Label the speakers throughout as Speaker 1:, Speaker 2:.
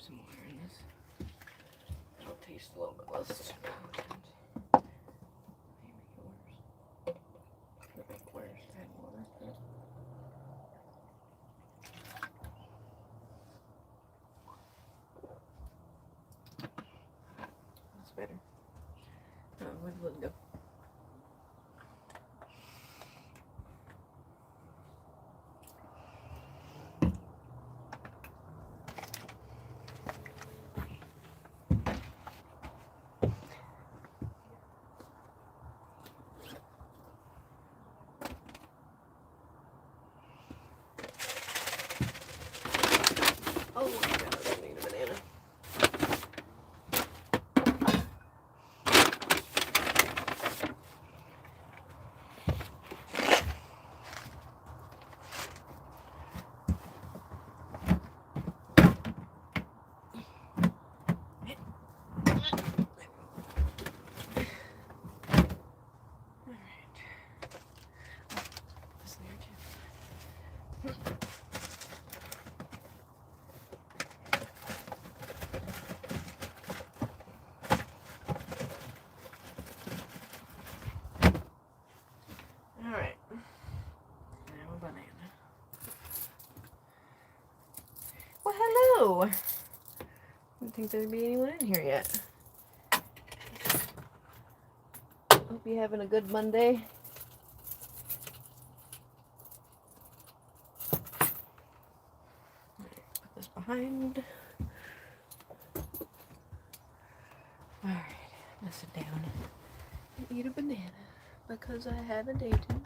Speaker 1: some water in this. It'll taste a little bit less potent. Make it worse. Add water. That's better. Oh, where'd the lid go? Oh my god, I don't need a banana. Alright. Now a banana. Well, hello! I didn't think there'd be anyone in here yet. Hope you're having a good Monday. Put this behind. Alright, I'm gonna sit down and eat a banana because I haven't eaten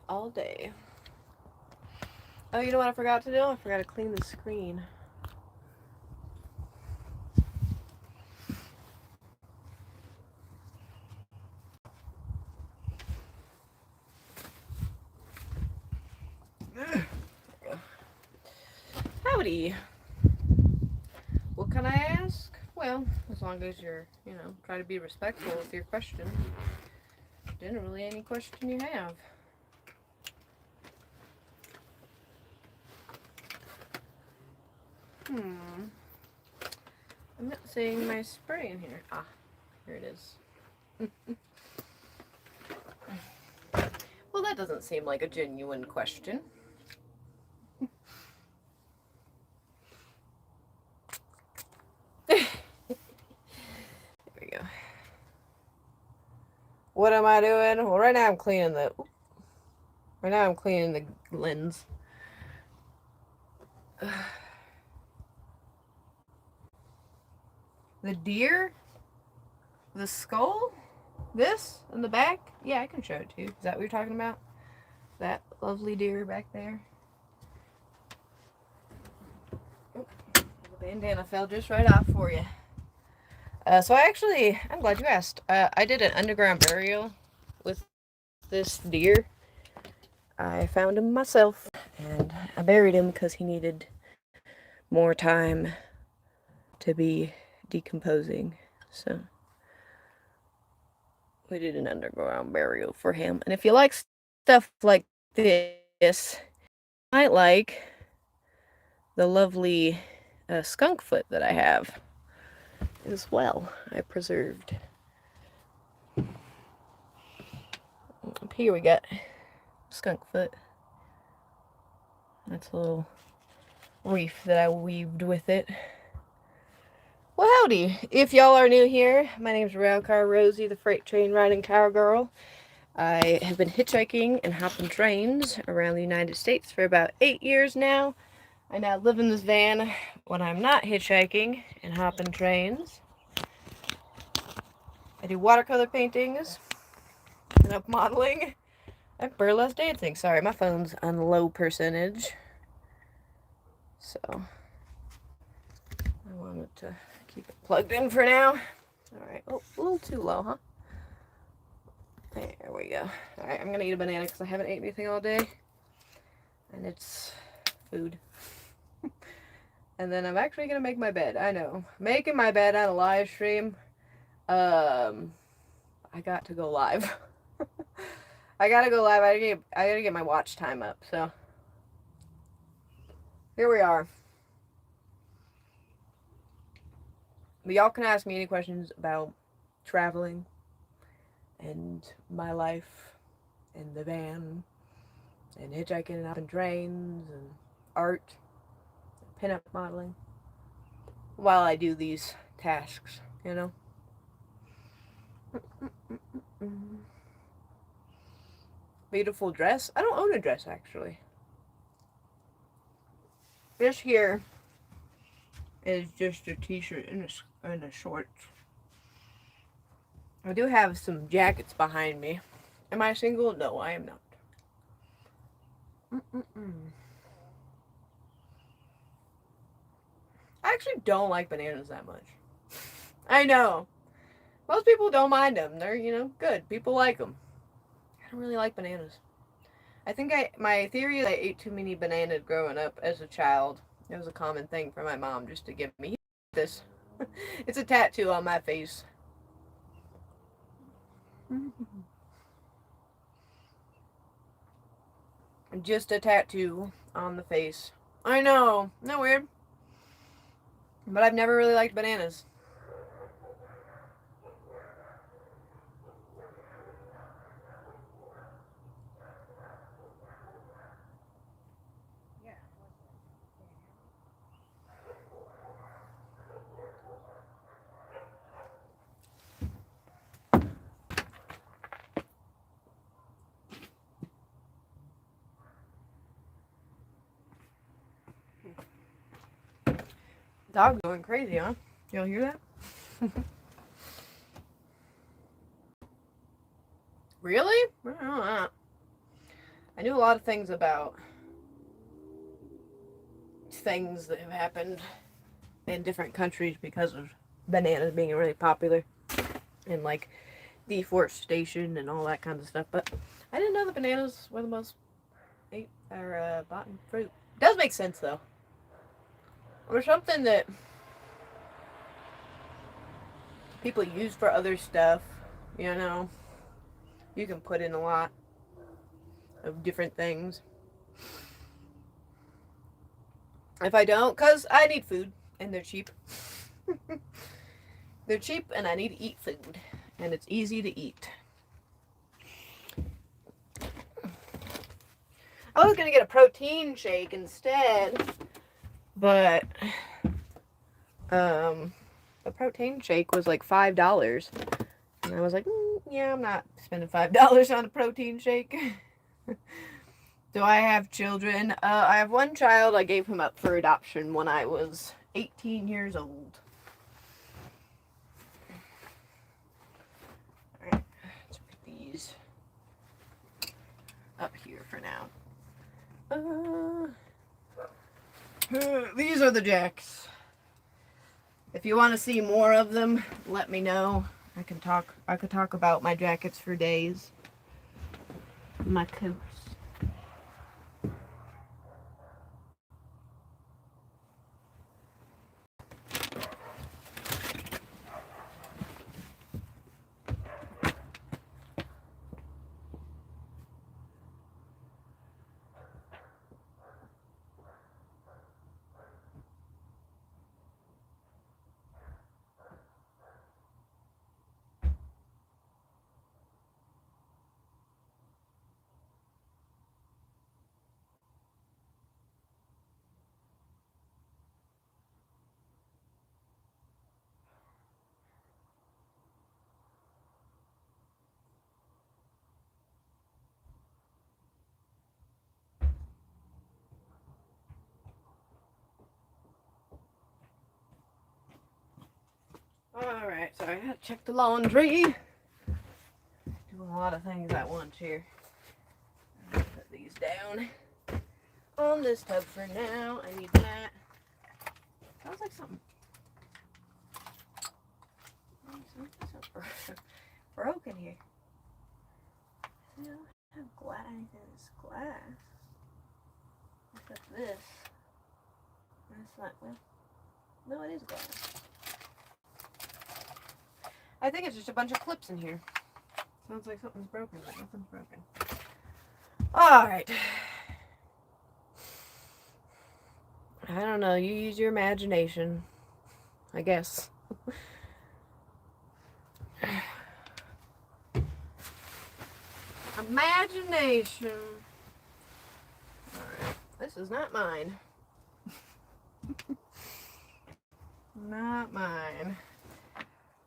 Speaker 1: all day. Oh, you know what I forgot to do? I forgot to clean the screen. There we go. Howdy. What can I ask? Well, as long as you're, try to be respectful with your question. Generally, any question you have. I'm not seeing my spray in here. Ah, here it is. Well, that doesn't seem like a genuine question. There we go. What am I doing? Well, right now I'm cleaning the lens. The deer? The skull? This? In the back? Yeah, I can show it to you. Is that what you're talking about? That lovely deer back there? Oh, the bandana fell just right off for you. So I'm glad you asked. I did an underground burial with this deer. I found him myself, and I buried him because he needed more time to be decomposing. So we did an underground burial for him. And if you like stuff like this, you might like the lovely skunk foot that I have as well. I preserved. Up here we got skunk foot. That's a little reef that I weaved with it. Well, howdy. If y'all are new here, my name's Railcar Rosie, the freight train riding cowgirl. I have been hitchhiking and hopping trains around the United States for about 8 years now. I now live in this van when I'm not hitchhiking and hopping trains. I do watercolor paintings, and modeling, and burlesque dancing. Sorry, my phone's on low percentage. So, I wanted to keep it plugged in for now. Alright, oh, a little too low, huh? There we go. Alright, I'm gonna eat a banana because I haven't ate anything all day. And it's food. And then I'm actually gonna make my bed. I know. Making my bed on a live stream. I got to go live. I gotta go live. I gotta get my watch time up, so. Here we are. But y'all can ask me any questions about traveling and my life and the van and hitchhiking up in trains and art, pinup modeling while I do these tasks, you know? Beautiful dress. I don't own a dress, actually. This here is just a t-shirt and a shorts. I do have some jackets behind me. Am I single? No, I am not. I actually don't like bananas that much. I know. Most people don't mind them. They're, good. People like them. I don't really like bananas. I think my theory is I ate too many bananas growing up as a child. It was a common thing for my mom just to give me this. It's a tattoo on my face. Just a tattoo on the face. I know. Isn't that weird? But I've never really liked bananas. Dog's going crazy, huh? Y'all hear that? Really? I don't know that. I knew a lot of things about things that have happened in different countries because of bananas being really popular and like deforestation and all that kind of stuff. But I didn't know that bananas were the most bought fruit. It does make sense though. Or something that people use for other stuff, you know. You can put in a lot of different things. If I don't, because I need food and they're cheap. They're cheap and I need to eat food. And it's easy to eat. I was going to get a protein shake instead. But the protein shake was like $5. And I was like, yeah, I'm not spending $5 on a protein shake. Do I have children? I have one child. I gave him up for adoption when I was 18 years old. Alright, let's put these up here for now. These are the jacks. If you want to see more of them, let me know. I could talk about my jackets for days. My coats. Alright, so I gotta check the laundry. Doing a lot of things at once here. Put these down on this tub for now. I need that. Sounds like something broken here. I don't have glass. It's glass. What's this? That's not, well, no, it is glass. I think it's just a bunch of clips in here. Sounds like something's broken, but nothing's broken. Alright. I don't know. You use your imagination, I guess. Imagination. Alright, this is not mine. Not mine.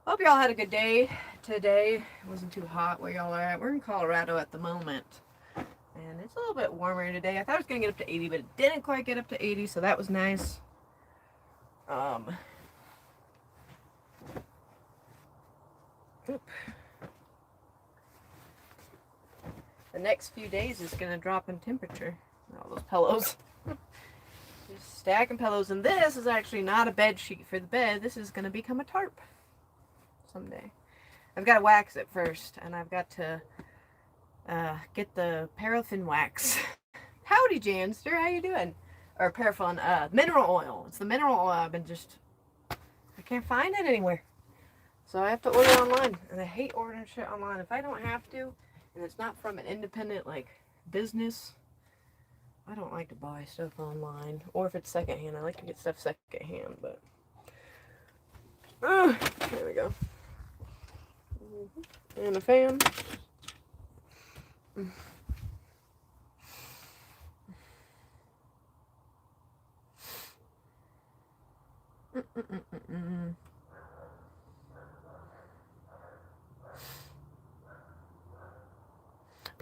Speaker 1: Hope y'all had a good day today. It wasn't too hot where y'all are at. We're in Colorado at the moment. And it's a little bit warmer today. I thought it was going to get up to 80, but it didn't quite get up to 80, so that was nice. The next few days is going to drop in temperature. All those pillows. Just stacking pillows. And this is actually not a bed sheet for the bed. This is going to become a tarp someday. I've got to wax it first, and I've got to get the paraffin wax. Howdy, Janster. How you doing? Or paraffin, mineral oil. It's the mineral oil I've been I can't find it anywhere. So I have to order it online. And I hate ordering shit online. If I don't have to, and it's not from an independent, like, business, I don't like to buy stuff online. Or if it's secondhand, I like to get stuff secondhand, but... there we go. And a fan.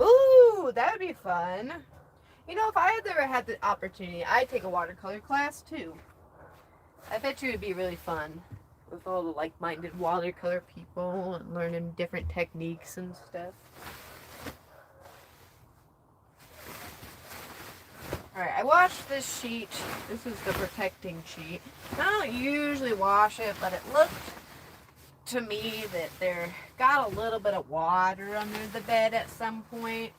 Speaker 1: Ooh, that would be fun. You know, if I had ever had the opportunity, I'd take a watercolor class too. I bet you it would be really fun with all the like-minded watercolor people and learning different techniques and stuff. Alright, I washed this sheet. This is the protecting sheet. I don't usually wash it, but it looked to me that there got a little bit of water under the bed at some point.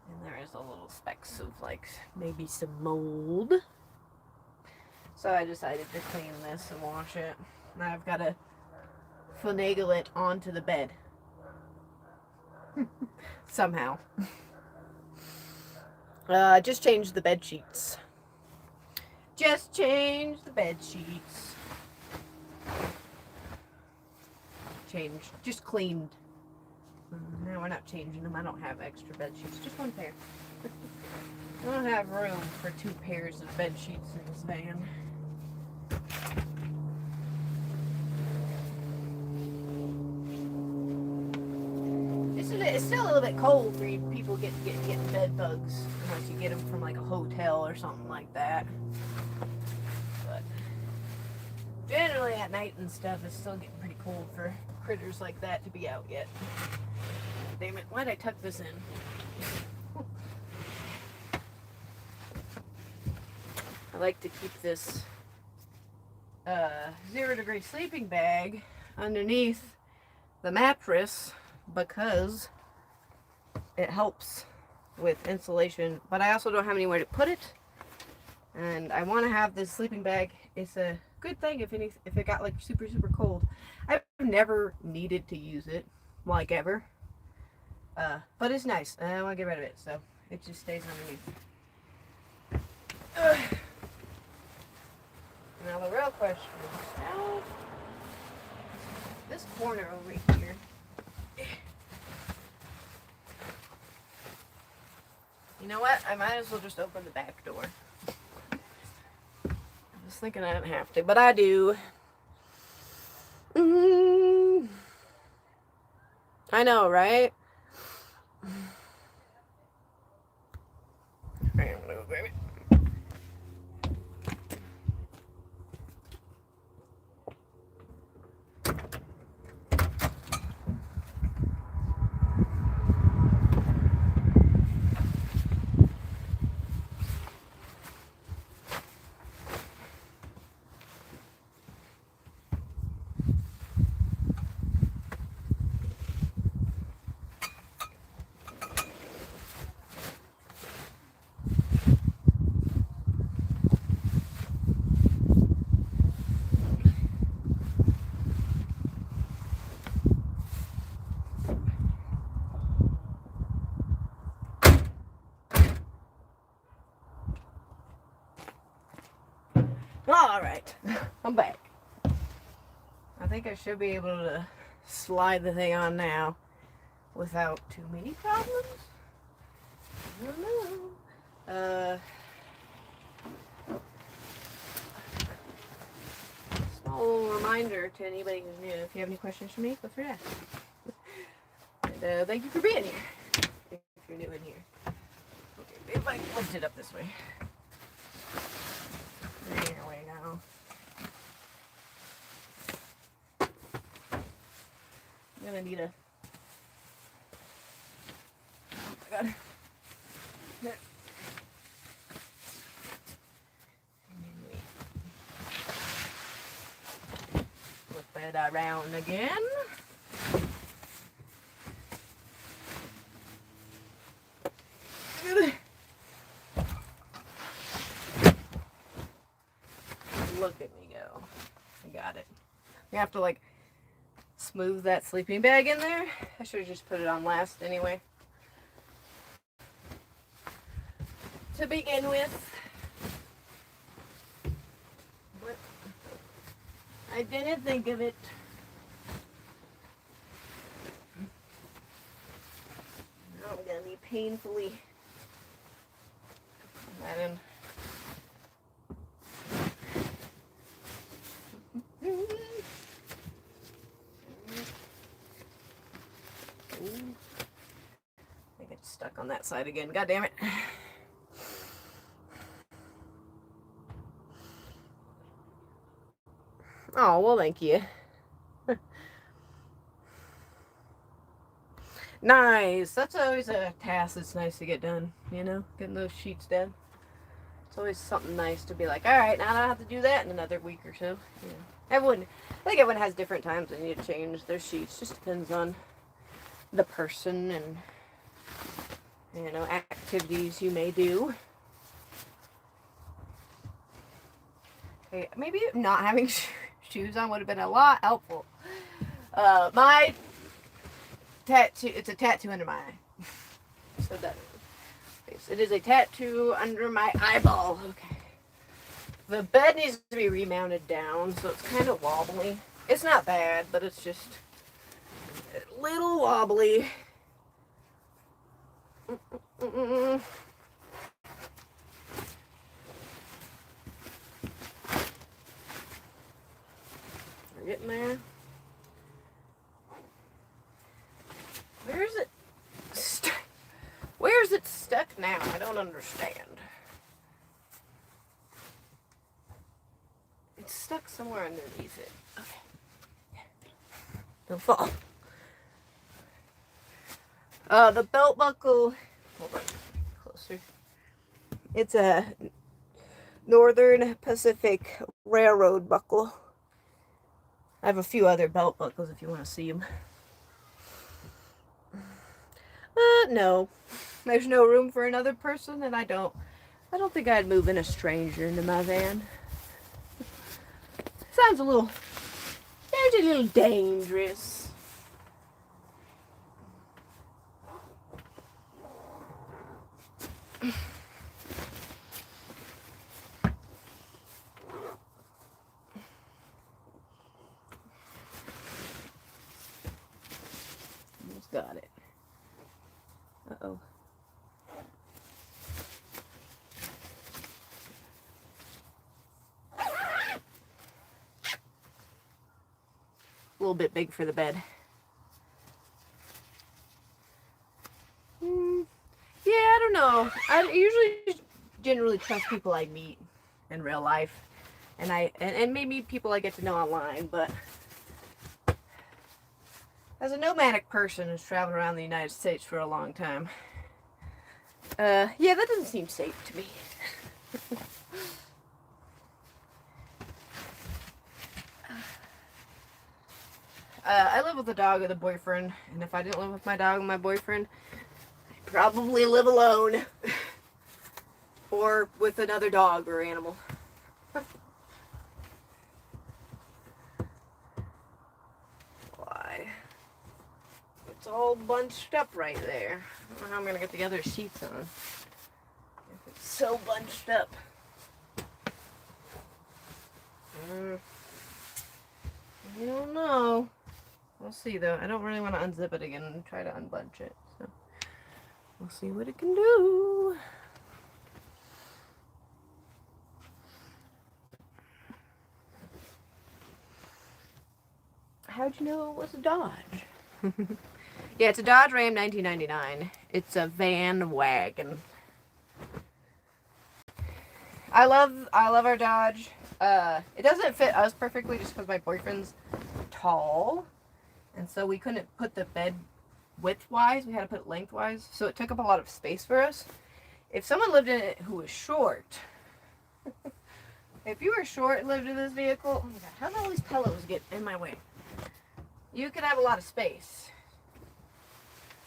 Speaker 1: And there is a little specks of like maybe some mold. So I decided to clean this and wash it. Now I've got to finagle it onto the bed. Somehow. Just change the bed sheets. Just change the bed sheets. Just cleaned. No, we're not changing them. I don't have extra bed sheets. Just one pair. I don't have room for 2 pairs of bed sheets in this van. It's still a little bit cold for you people getting bed bugs unless you get them from like a hotel or something like that. But generally at night and stuff, it's still getting pretty cold for critters like that to be out yet. Damn it, why'd I tuck this in? I like to keep this 0-degree sleeping bag underneath the mattress because it helps with insulation, but I also don't have anywhere to put it, and I want to have this sleeping bag. It's a good thing if it got like super cold. I've never needed to use it, like ever, but it's nice and I don't want to get rid of it, so it just stays underneath. Now the real question is, now this corner over here, you know what? I might as well just open the back door. I was thinking I didn't have to, but I do. I know, right? Alright, I'm gonna go grab it. Alright, I'm back. I think I should be able to slide the thing on now without too many problems. I don't know. Small little reminder to anybody who's new, if you have any questions for me, feel free to ask. And thank you for being here, if you're new in here. Okay, if I can lift it up this way. There we go. I'm gonna need a... Oh my god. Flip it around again. Look at me go. I got it. You have to like smooth that sleeping bag in there. I should have just put it on last anyway. To begin with. But I didn't think of it. Now I'm gonna be painfully putting that in. I think it's stuck on that side again. God damn it. Oh, well, thank you. Nice. That's always a task that's nice to get done, you know, getting those sheets done. It's always something nice to be like, all right, now I don't have to do that in another week or so. You know, I think everyone has different times they need to change their sheets. Just depends on the person and, you know, activities you may do. Okay, maybe not having shoes on would have been a lot helpful. My tattoo, it's a tattoo under my eye. So that it is a tattoo under my eyeball. Okay. The bed needs to be remounted down, so it's kind of wobbly. It's not bad, but it's just a little wobbly. We're getting there. Where's it stuck? Where's it stuck now? I don't understand. It's stuck somewhere underneath it. Okay. Don't fall. The belt buckle. Hold on. Closer. It's a Northern Pacific Railroad buckle. I have a few other belt buckles if you want to see them. No. There's no room for another person, and I don't think I'd move in a stranger into my van. Sounds a little dangerous. Almost got it. Uh-oh. A little bit big for the bed. Yeah, I don't know. I usually generally trust people I meet in real life, and maybe people I get to know online. But as a nomadic person who's traveled around the United States for a long time, yeah, that doesn't seem safe to me. I live with a dog with a boyfriend, and if I didn't live with my dog and my boyfriend, I'd probably live alone. Or with another dog or animal. Why? It's all bunched up right there. I don't know how I'm going to get the other sheets on. If it's so bunched up. I don't know. We'll see though. I don't really want to unzip it again and try to unbunch it. So we'll see what it can do. How'd you know it was a Dodge? Yeah, it's a Dodge Ram 1999. It's a van wagon. I love our Dodge. It doesn't fit us perfectly just because my boyfriend's tall. And so we couldn't put the bed width-wise. We had to put it lengthwise. So it took up a lot of space for us. If someone lived in it who was short, if you were short and lived in this vehicle, oh my god, how did all these pillows get in my way? You could have a lot of space.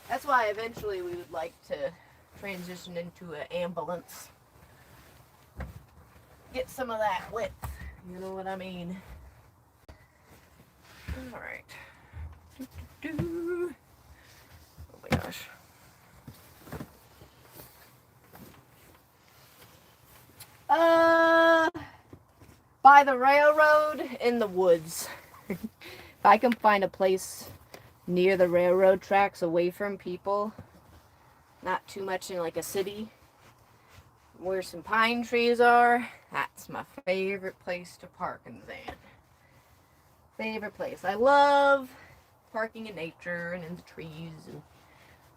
Speaker 1: That's why eventually we would like to transition into an ambulance. Get some of that width. You know what I mean? Alright. Oh my gosh. By the railroad in the woods. If I can find a place near the railroad tracks away from people, not too much in like a city, where some pine trees are, that's my favorite place to park in the van. Favorite place. I love parking in nature and in the trees and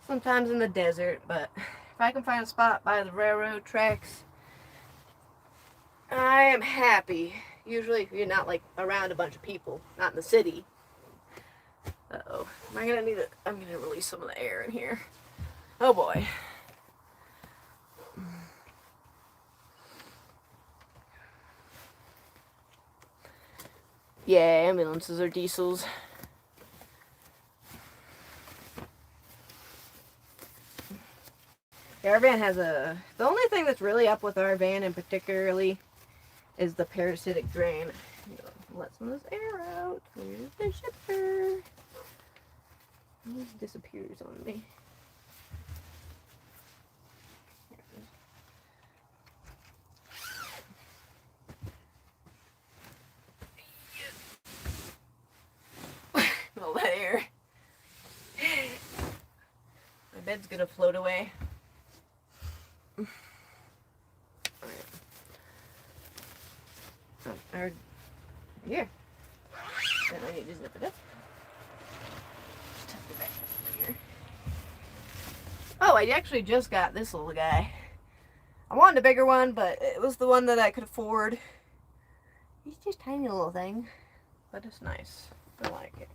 Speaker 1: sometimes in the desert, but if I can find a spot by the railroad tracks, I am happy. Usually if you're not like around a bunch of people, not in the city. Uh-oh. I'm gonna release some of the air in here. Oh boy. Yeah, ambulances are diesels. Yeah, our van has the only thing that's really up with our van in particularly is the parasitic drain. Let some of this air out. Where's the shipper? It disappears on me. All that air. My bed's gonna float away. Here. Then I need to zip it up. Just tuck it back up here. Oh, I actually just got this little guy. I wanted a bigger one, but it was the one that I could afford. He's just a tiny little thing, but it's nice. I like it.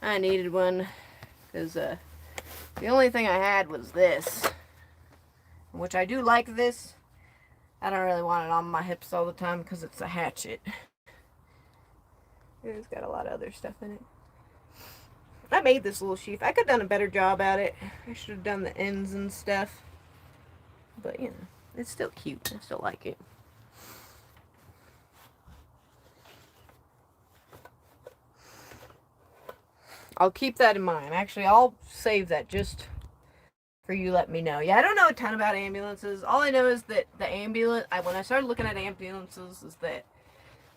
Speaker 1: I needed one because the only thing I had was this, which I do like this. I don't really want it on my hips all the time because it's a hatchet. It's got a lot of other stuff in it. I made this little sheath. I could have done a better job at it. I should have done the ends and stuff. But, you know, it's still cute. I still like it. I'll keep that in mind. Actually, I'll save that just for you. Let me know. Yeah, I don't know a ton about ambulances. All I know is that the ambulance, when I started looking at ambulances, is that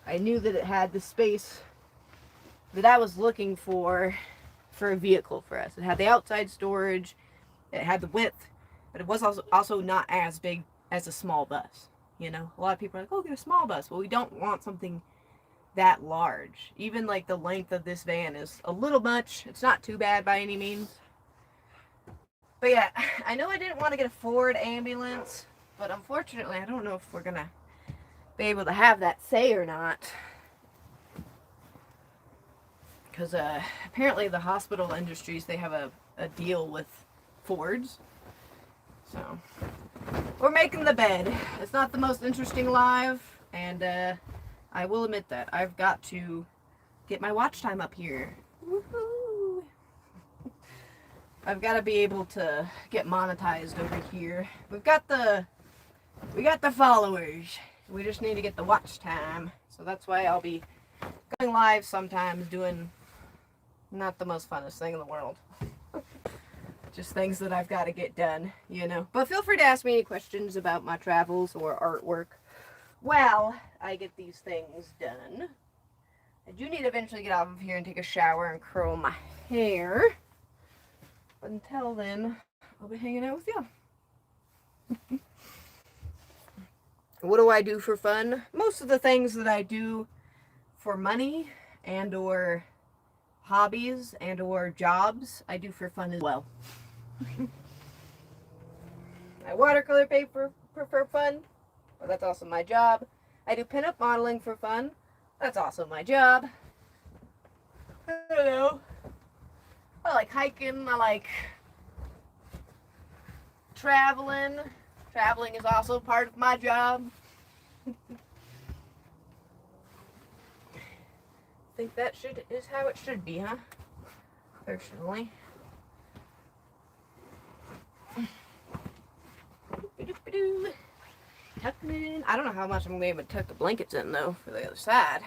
Speaker 1: I knew that it had the space that I was looking for a vehicle for us. It had the outside storage, it had the width, but it was also not as big as a small bus. You know, a lot of people are like, oh, get a small bus. Well, we don't want something that large. Even like the length of this van is a little much. It's not too bad by any means. But yeah, I know I didn't want to get a Ford ambulance, but unfortunately I don't know if we're gonna be able to have that say or not. Because apparently the hospital industries, they have a deal with Fords. So we're making the bed. It's not the most interesting live, and I will admit that. I've got to get my watch time up here. Woohoo! I've got to be able to get monetized over here. We got the followers. We just need to get the watch time. So that's why I'll be going live sometimes doing not the most funnest thing in the world. Just things that I've got to get done, you know. But feel free to ask me any questions about my travels or artwork while I get these things done. I do need to eventually get off of here and take a shower and curl my hair. But until then, I'll be hanging out with y'all. What do I do for fun? Most of the things that I do for money and or hobbies and or jobs, I do for fun as well. I watercolor paper for fun. Well, that's also my job. I do pinup modeling for fun. That's also my job. I don't know. I like hiking. I like traveling. Traveling is also part of my job. I think that is how it should be, huh? Personally. Tucking in. I don't know how much I'm going to be able to tuck the blankets in, though, for the other side.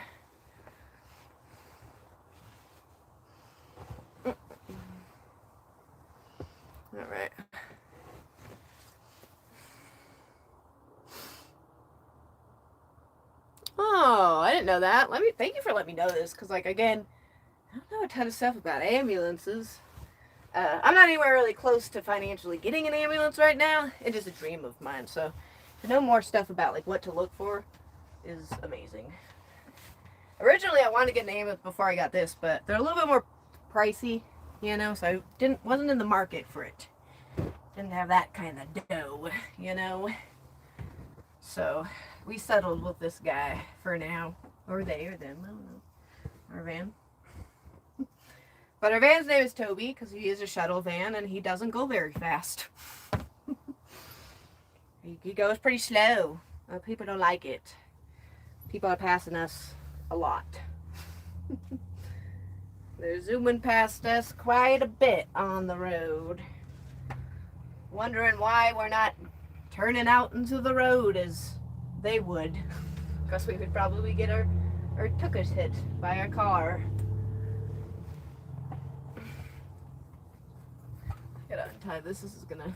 Speaker 1: Alright. Oh, I didn't know that. Thank you for letting me know this, because, like, again, I don't know a ton of stuff about ambulances. I'm not anywhere really close to financially getting an ambulance right now. It is a dream of mine, so to know more stuff about, like, what to look for is amazing. Originally, I wanted to get an ambulance before I got this, but they're a little bit more pricey, you know, so I wasn't in the market for it. Didn't have that kind of dough, you know. So we settled with this guy for now, or they, or them, I don't know. Our van. But our van's name is Toby because he is a shuttle van and he doesn't go very fast. He goes pretty slow. People don't like it. People are passing us a lot. They're zooming past us quite a bit on the road. Wondering why we're not turning out into the road as they would. Because we would probably get our tuchus hit by a car. Gotta untie this. This is gonna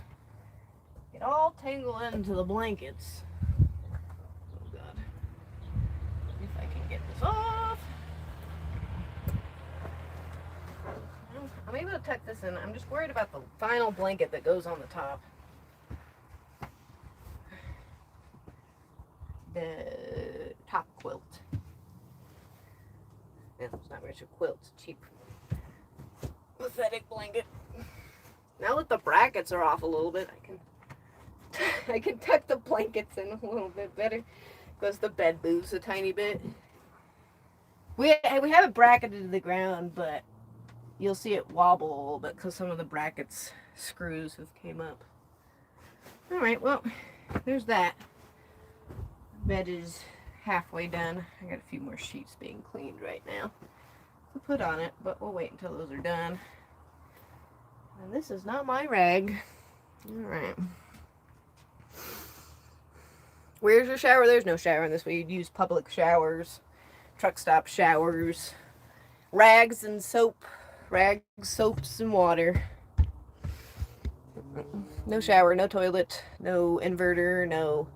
Speaker 1: get all tangled into the blankets. Oh god. If I can get this off. I'm able to tuck this in. I'm just worried about the final blanket that goes on the top. The top quilt. Yeah, it's not much a quilt. It's cheap. Pathetic blanket. Now that the brackets are off a little bit, I can tuck the blankets in a little bit better because the bed moves a tiny bit. We have it bracketed to the ground, but you'll see it wobble a little bit because some of the brackets screws have came up. Alright, well, there's that. Bed is halfway done. I got a few more sheets being cleaned right now to put on it, but we'll wait until those are done. And this is not my rag. Alright. Where's your shower? There's no shower in this. We use public showers, truck stop showers, rags and soap, rags, soaps, and water. No shower, no toilet, no inverter, no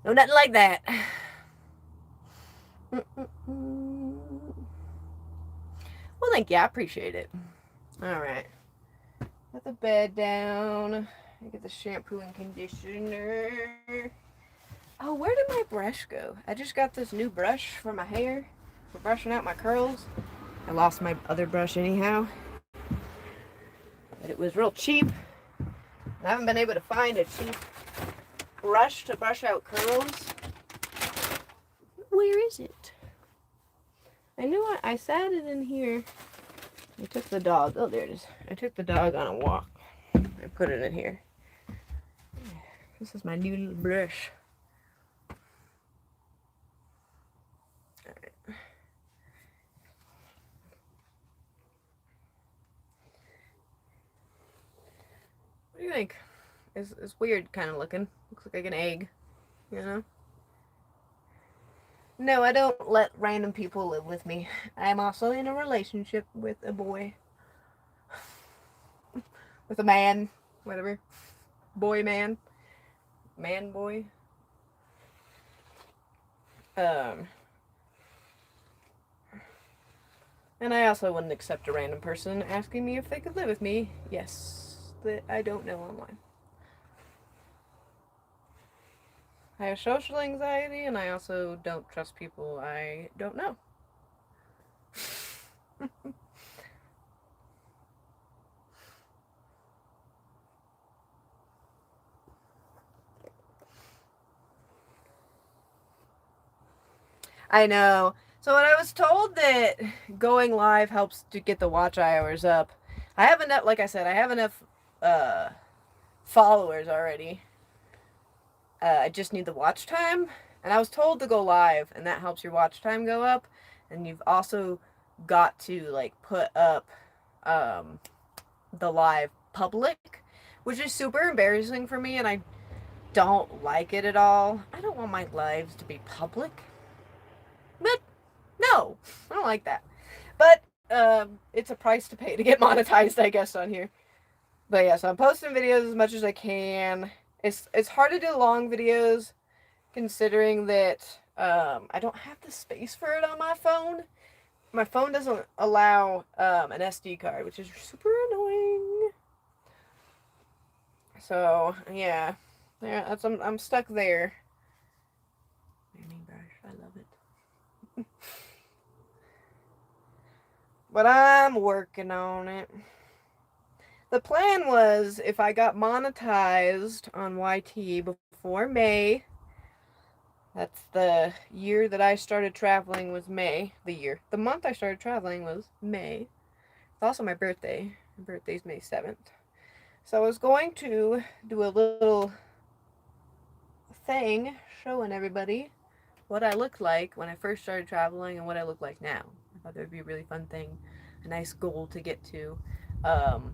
Speaker 1: nothing like that. Well, thank you. I appreciate it. Alright. Put the bed down. I get the shampoo and conditioner. Oh, where did my brush go? I just got this new brush for my hair, for brushing out my curls. I lost my other brush anyhow. But it was real cheap. I haven't been able to find a cheap brush to brush out curls. Where is it? I knew I sat it in here. I took the dog. Oh, there it is. I took the dog on a walk. I put it in here. This is my new little brush. Alright. What do you think? It's weird kind of looking. Looks like an egg, you know? No, I don't let random people live with me. I'm also in a relationship with a boy. With a man. Whatever. Boy man. Man boy. And I also wouldn't accept a random person asking me if they could live with me. Yes, that I don't know online. I have social anxiety, and I also don't trust people I don't know. I know. So when I was told that going live helps to get the watch hours up, I have enough. Like I said, I have enough uh, followers already. I just need the watch time, and I was told to go live, and that helps your watch time go up. And you've also got to like put up um, the live public, which is super embarrassing for me, and I don't like it at all. I don't want my lives to be public. But no, I don't like that. But it's a price to pay to get monetized, I guess, on here. But yeah, so I'm posting videos as much as I can. It's hard to do long videos considering that I don't have the space for it on my phone. My phone doesn't allow an SD card, which is super annoying. So yeah, that's I'm stuck there. Painting brush, I love it. But I'm working on it. The plan was if I got monetized on YT before May, that's the year that I started traveling was May. The month I started traveling was May. It's also my birthday. My birthday's May 7th. So I was going to do a little thing showing everybody what I looked like when I first started traveling and what I look like now. I thought that would be a really fun thing, a nice goal to get to. Um,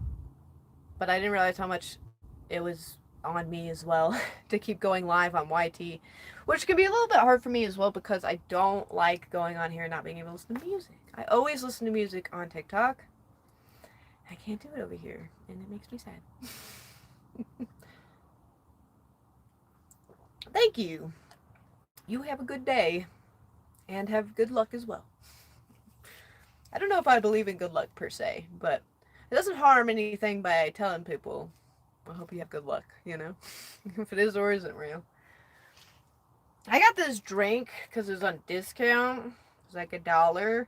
Speaker 1: but I didn't realize how much it was on me as well to keep going live on YT, which can be a little bit hard for me as well because I don't like going on here and not being able to listen to music. I always listen to music on TikTok. I can't do it over here, and it makes me sad. Thank you. You have a good day, and have good luck as well. I don't know if I believe in good luck per se, but it doesn't harm anything by telling people, I hope you have good luck, you know? If it is or isn't real. I got this drink because it was on discount. It was like $1.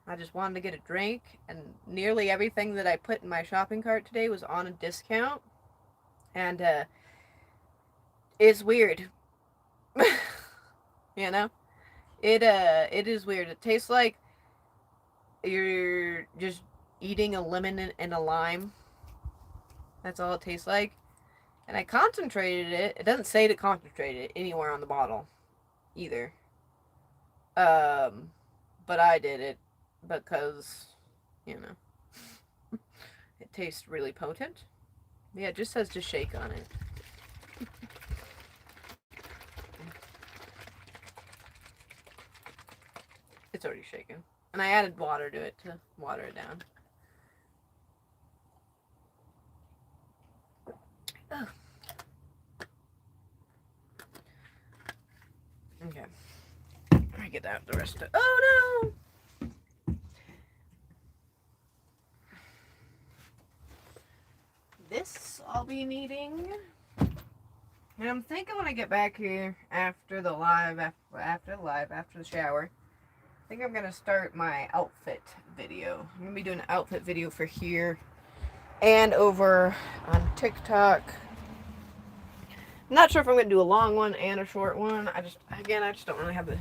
Speaker 1: I just wanted to get a drink, and nearly everything that I put in my shopping cart today was on a discount. And it's weird. You know? It is weird. It tastes like you're just eating a lemon and a lime. That's all it tastes like. And I concentrated it. It doesn't say to concentrate it anywhere on the bottle either. But I did it because, you know, it tastes really potent. Yeah, it just says to shake on it. It's already shaken. And I added water to it to water it down. Ugh. Okay. I get out the rest of it. Oh no! This I'll be needing. And I'm thinking when I get back here after the shower, I think I'm gonna start my outfit video. I'm gonna be doing an outfit video for here and over on TikTok. I'm not sure if I'm gonna do a long one and a short one. I just don't really have the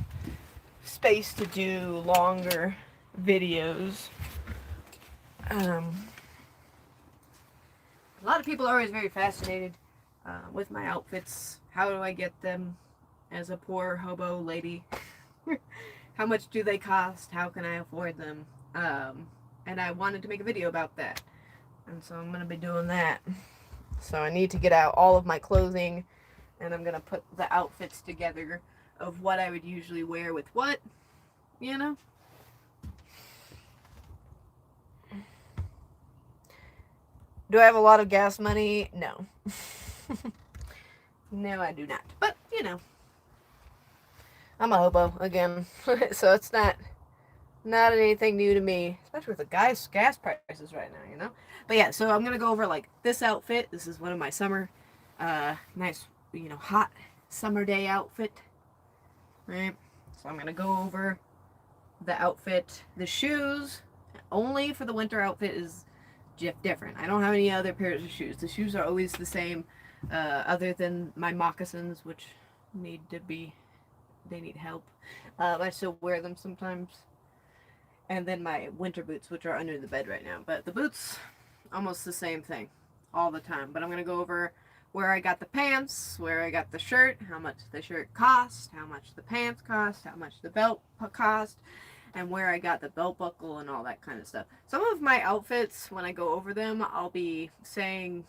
Speaker 1: space to do longer videos. A lot of people are always very fascinated with my outfits. How do I get them as a poor hobo lady? How much do they cost? How can I afford them? And I wanted to make a video about that. And so I'm going to be doing that. So I need to get out all of my clothing, and I'm going to put the outfits together of what I would usually wear with what, you know? Do I have a lot of gas money? No. No, I do not. But, you know, I'm a hobo again. So it's not Not anything new to me, especially with the gas prices right now, you know? But yeah, so I'm gonna go over like this outfit. This is one of my summer, nice, you know, hot summer day outfit, right? So I'm gonna go over the outfit. The shoes, only for the winter outfit, is different. I don't have any other pairs of shoes. The shoes are always the same, other than my moccasins, which need to be, they need help. I still wear them sometimes. And then my winter boots, which are under the bed right now. But the boots, almost the same thing all the time. But I'm going to go over where I got the pants, where I got the shirt, how much the shirt cost, how much the pants cost, how much the belt cost, and where I got the belt buckle and all that kind of stuff. Some of my outfits, when I go over them, I'll be saying,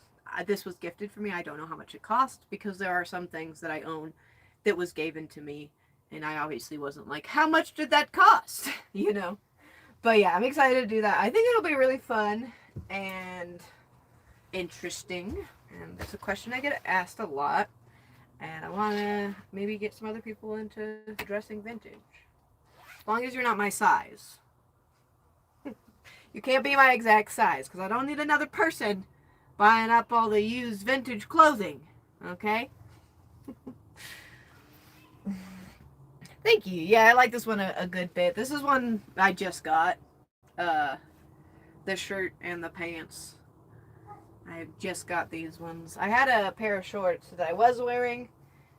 Speaker 1: this was gifted for me. I don't know how much it cost, because there are some things that I own that was given to me. And I obviously wasn't like, how much did that cost? You know? But yeah, I'm excited to do that. I think it'll be really fun and interesting. And it's a question I get asked a lot. And I want to maybe get some other people into dressing vintage. As long as you're not my size. You can't be my exact size, because I don't need another person buying up all the used vintage clothing. Okay? Thank you. Yeah, I like this one a good bit. This is one I just got. Uh, the shirt and the pants. I just got these ones. I had a pair of shorts that I was wearing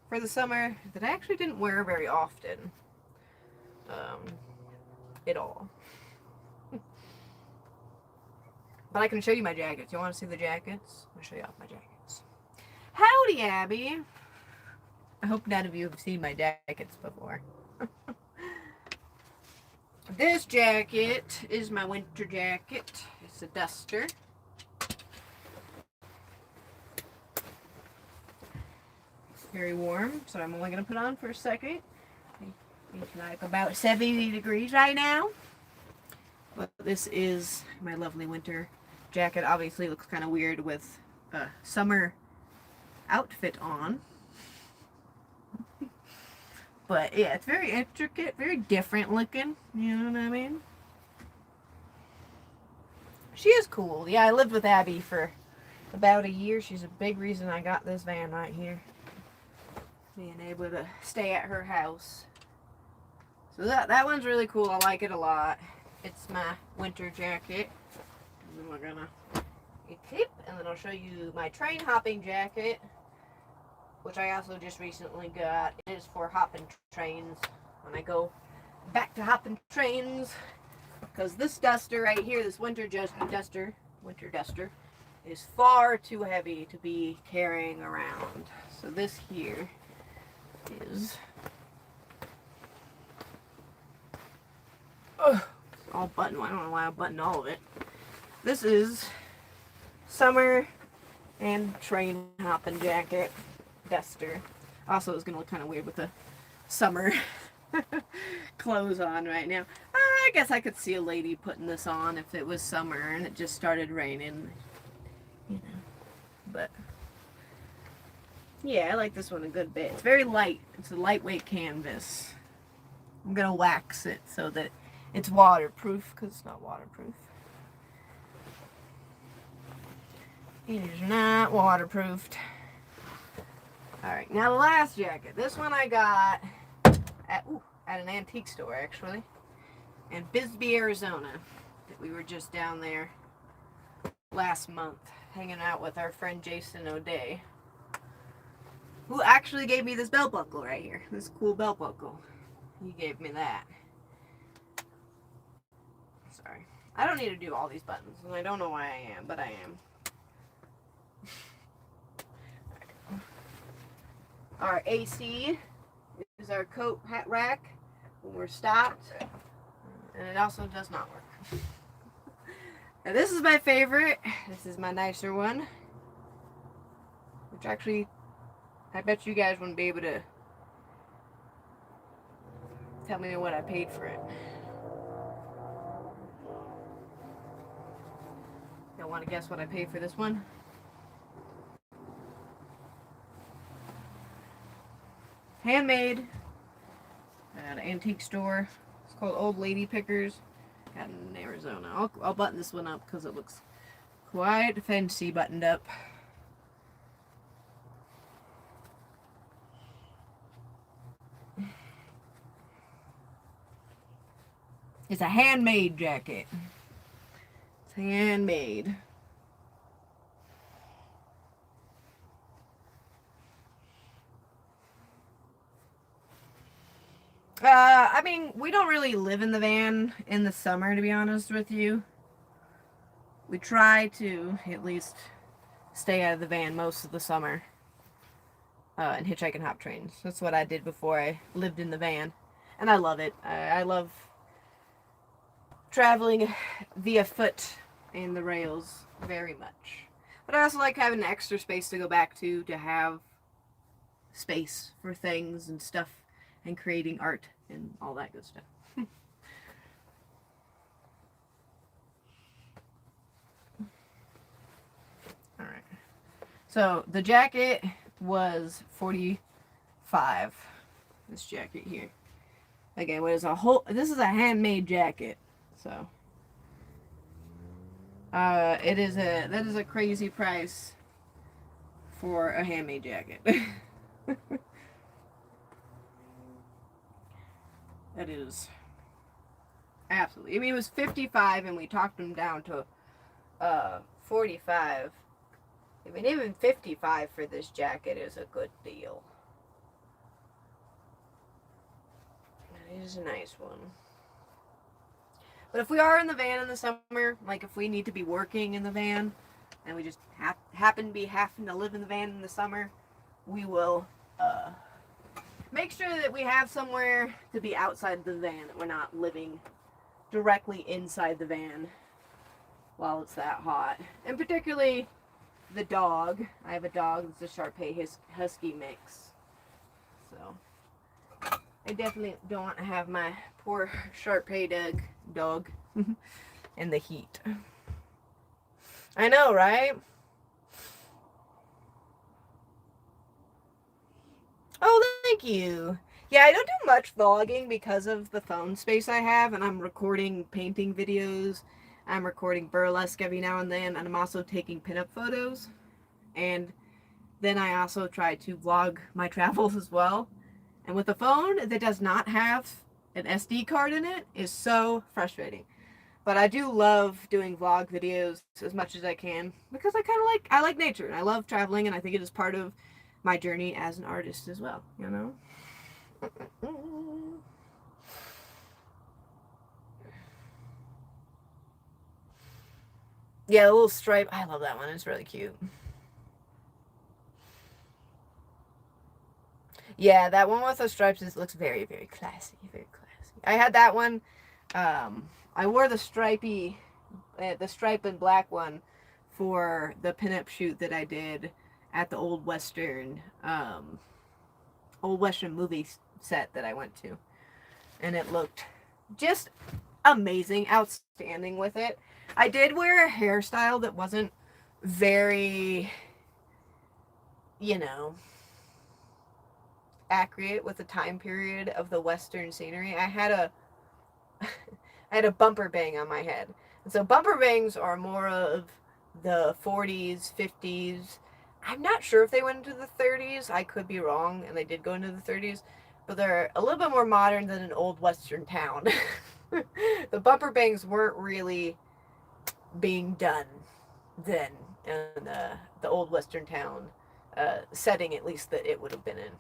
Speaker 1: for the summer that I actually didn't wear very often. At all. But I can show you my jackets. You want to see the jackets? I'll show you off my jackets. Howdy, Abby. I hope none of you have seen my jackets before. This jacket is my winter jacket. It's a duster. It's very warm, so I'm only going to put on for a second. It's like about 70 degrees right now. But this is my lovely winter jacket. Obviously looks kind of weird with a summer outfit on. But yeah, it's very intricate, very different looking. You know what I mean? She is cool. Yeah, I lived with Abby for about a year. She's a big reason I got this van right here. Being able to stay at her house. So that one's really cool. I like it a lot. It's my winter jacket. And then we're gonna equip, and then I'll show you my train hopping jacket, which I also just recently got. It is for hopping trains when I go back to hopping trains. Because this duster right here, this winter duster, is far too heavy to be carrying around. So this here is all buttoned. I don't know why I buttoned all of it. This is summer and train hopping jacket duster. Also, it's gonna look kind of weird with the summer clothes on right now. I guess I could see a lady putting this on if it was summer and it just started raining, you know. But yeah, I like this one a good bit. It's very light. It's a lightweight canvas. I'm gonna wax it so that it's waterproof, because it's not waterproof. It is not waterproofed. Alright, now the last jacket. This one I got at an antique store, actually, in Bisbee, Arizona. We were just down there last month hanging out with our friend Jason O'Day, who actually gave me this belt buckle right here. This cool belt buckle. He gave me that. Sorry. I don't need to do all these buttons, and I don't know why I am, but I am. Our AC is our coat hat rack when we're stopped, and it also does not work. Now this is my favorite. This is my nicer one, which actually I bet you guys wouldn't be able to tell me what I paid for it. Y'all want to guess what I paid for this one? Handmade at an antique store. It's called Old Lady Pickers. Got it in Arizona. I'll button this one up because it looks quite fancy buttoned up. It's a handmade jacket. It's handmade. I mean, we don't really live in the van in the summer, to be honest with you. We try to, at least, stay out of the van most of the summer. And hitchhike and hop trains. That's what I did before I lived in the van. And I love it. I love traveling via foot and the rails very much. But I also like having extra space to go back to have space for things and stuff and creating art and all that good stuff. Alright. So the jacket was $45. This jacket here. Again, this is a handmade jacket. So that is a crazy price for a handmade jacket. That is absolutely. I mean, it was 55 and we talked them down to 45. I mean, even 55 for this jacket is a good deal. It is a nice one. But if we are in the van in the summer, like if we need to be working in the van, and we just happen to be having to live in the van in the summer, we will make sure that we have somewhere to be outside the van, that we're not living directly inside the van while it's that hot. And particularly the dog. I have a dog that's a Shar-Pei Husky mix. So I definitely don't want to have my poor Shar-Pei dog in the heat. I know, right? Oh, thank you. Yeah, I don't do much vlogging because of the phone space I have, and I'm recording painting videos. I'm recording burlesque every now and then, and I'm also taking pinup photos. And then I also try to vlog my travels as well. And with a phone that does not have an SD card in it is so frustrating. But I do love doing vlog videos as much as I can because I like nature and I love traveling, and I think it is part of my journey as an artist as well, you know? Yeah, the little stripe. I love that one. It's really cute. Yeah, that one with the stripes looks very, very classy. Very classy. I had that one. I wore the stripe and black one for the pinup shoot that I did at the Old Western movie set that I went to. And it looked just amazing, outstanding with it. I did wear a hairstyle that wasn't very, you know, accurate with the time period of the Western scenery. I had a bumper bang on my head. And so bumper bangs are more of the 40s, 50s. I'm not sure if they went into the 30s. I could be wrong, and they did go into the 30s. But they're a little bit more modern than an old Western town. The bumper bangs weren't really being done then in the old Western town setting, at least that it would have been in.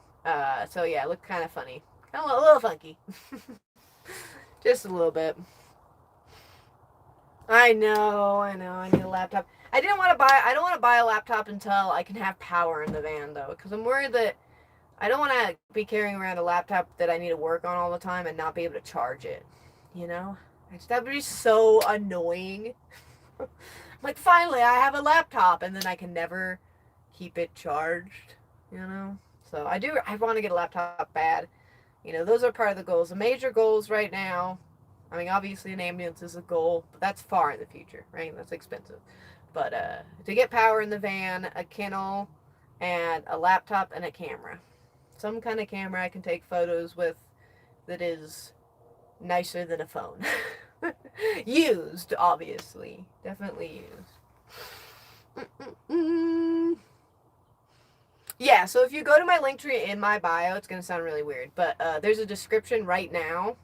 Speaker 1: So yeah, it looked kind of funny. Kind of a little funky. Just a little bit. I know, I need a laptop. I don't want to buy a laptop until I can have power in the van though, because I'm worried that I don't want to be carrying around a laptop that I need to work on all the time and not be able to charge it. You know? That would be so annoying. Like, finally, I have a laptop, and then I can never keep it charged, you know? So I want to get a laptop bad. You know, those are part of the goals. The major goals right now, I mean, obviously an ambulance is a goal, but that's far in the future, right? That's expensive. But to get power in the van, a kennel, and a laptop and a camera. Some kind of camera I can take photos with that is nicer than a phone. Used, obviously. Definitely used. Yeah, so if you go to my link tree in my bio, it's going to sound really weird, but there's a description right now.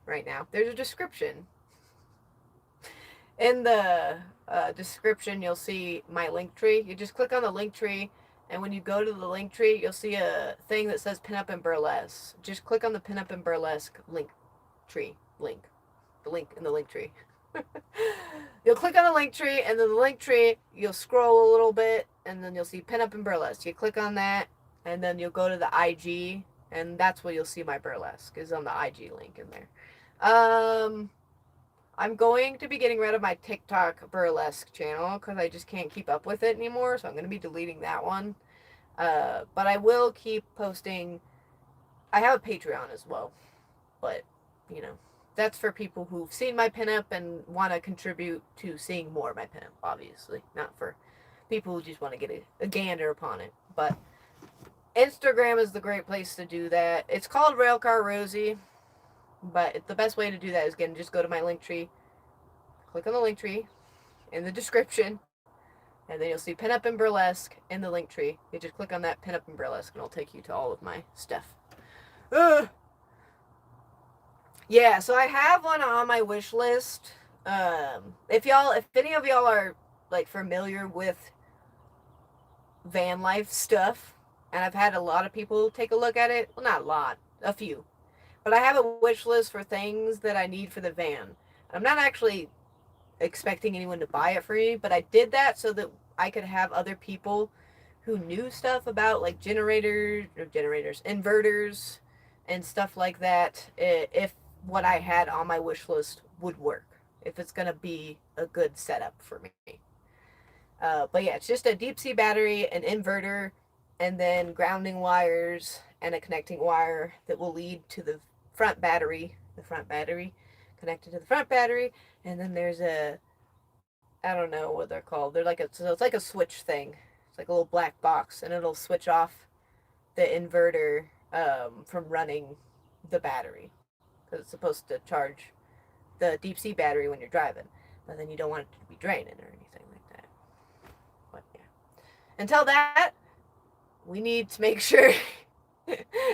Speaker 1: There's a description. In the description, you'll see my link tree. You just click on the link tree, and when you go to the link tree, you'll see a thing that says Pinup and Burlesque. Just click on the Pinup and Burlesque link tree. The link in the link tree. You'll click on the link tree, and then the link tree, you'll scroll a little bit, and then you'll see Pinup and Burlesque. You click on that, and then you'll go to the IG, and that's where you'll see my burlesque, is on the IG link in there. I'm going to be getting rid of my TikTok burlesque channel because I just can't keep up with it anymore, so I'm going to be deleting that one. But I will keep posting. I have a Patreon as well, but, you know, that's for people who've seen my pinup and want to contribute to seeing more of my pinup, obviously. Not for people who just want to get a gander upon it. But Instagram is the great place to do that. It's called Railcar Rosie, but the best way to do that is, again, just go to my link tree, click on the link tree in the description, and then you'll see Pinup and Burlesque in the link tree. You just click on that Pinup and Burlesque, and it'll take you to all of my stuff. Yeah, so I have one on my wish list. If any of y'all are like familiar with van life stuff, and I've had a lot of people take a look at it. Well, not a lot, a few. But I have a wish list for things that I need for the van. I'm not actually expecting anyone to buy it for me, but I did that so that I could have other people who knew stuff about like inverters, and stuff like that, if what I had on my wish list would work, if it's going to be a good setup for me. But yeah, it's just a deep sea battery, an inverter, and then grounding wires and a connecting wire that will lead to the front battery connected to the front battery. And then there's I don't know what they're called. So it's like a switch thing. It's like a little black box, and it'll switch off the inverter from running the battery, because it's supposed to charge the deep sea battery when you're driving, but then you don't want it to be draining or anything like that. But yeah, until that, we need to make sure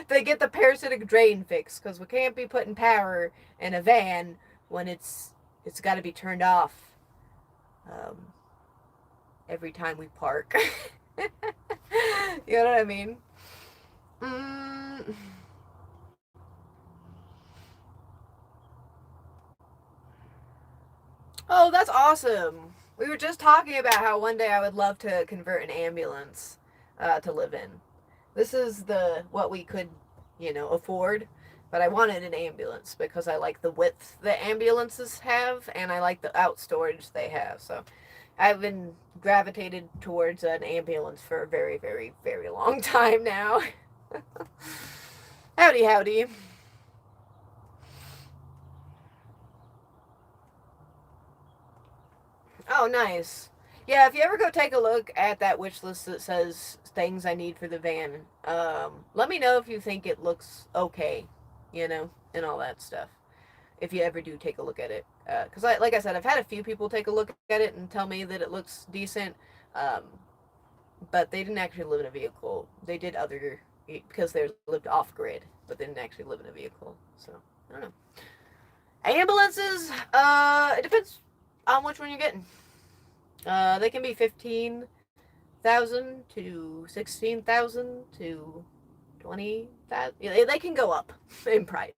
Speaker 1: they get the parasitic drain fixed, because we can't be putting power in a van when it's got to be turned off every time we park. You know what I mean? Oh, that's awesome. We were just talking about how one day I would love to convert an ambulance to live in. This is what we could, afford. But I wanted an ambulance because I like the width that ambulances have, and I like the out storage they have. So I've been gravitated towards an ambulance for a very, very, very long time now. Howdy, howdy. Oh, nice. Yeah, if you ever go take a look at that wish list that says things I need for the van, let me know if you think it looks okay, and all that stuff. If you ever do take a look at it. Because, like I said, I've had a few people take a look at it and tell me that it looks decent, but they didn't actually live in a vehicle. They did because they lived off-grid, but they didn't actually live in a vehicle. So, I don't know. Ambulances, it depends on which one you're getting. They can be 15,000 to 16,000 to 20,000. They can go up in price.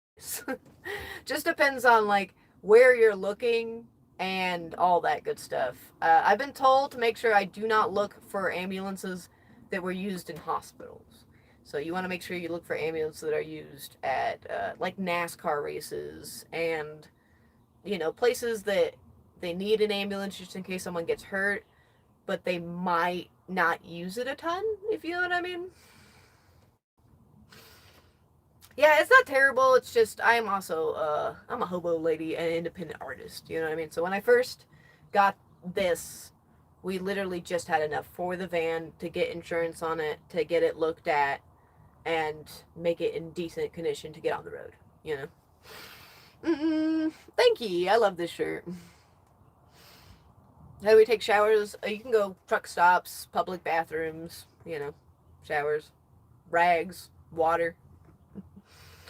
Speaker 1: Just depends on like where you're looking and all that good stuff. I've been told to make sure I do not look for ambulances that were used in hospitals. So you want to make sure you look for ambulances that are used at like NASCAR races and places that they need an ambulance just in case someone gets hurt, but they might not use it a ton, if you know what I mean. Yeah, it's not terrible. It's just I'm also I'm a hobo lady and an independent artist. You know what I mean? So when I first got this, we literally just had enough for the van to get insurance on it, to get it looked at, and make it in decent condition to get on the road. Thank you. I love this shirt. How do we take showers? You can go truck stops, public bathrooms, showers, rags, water,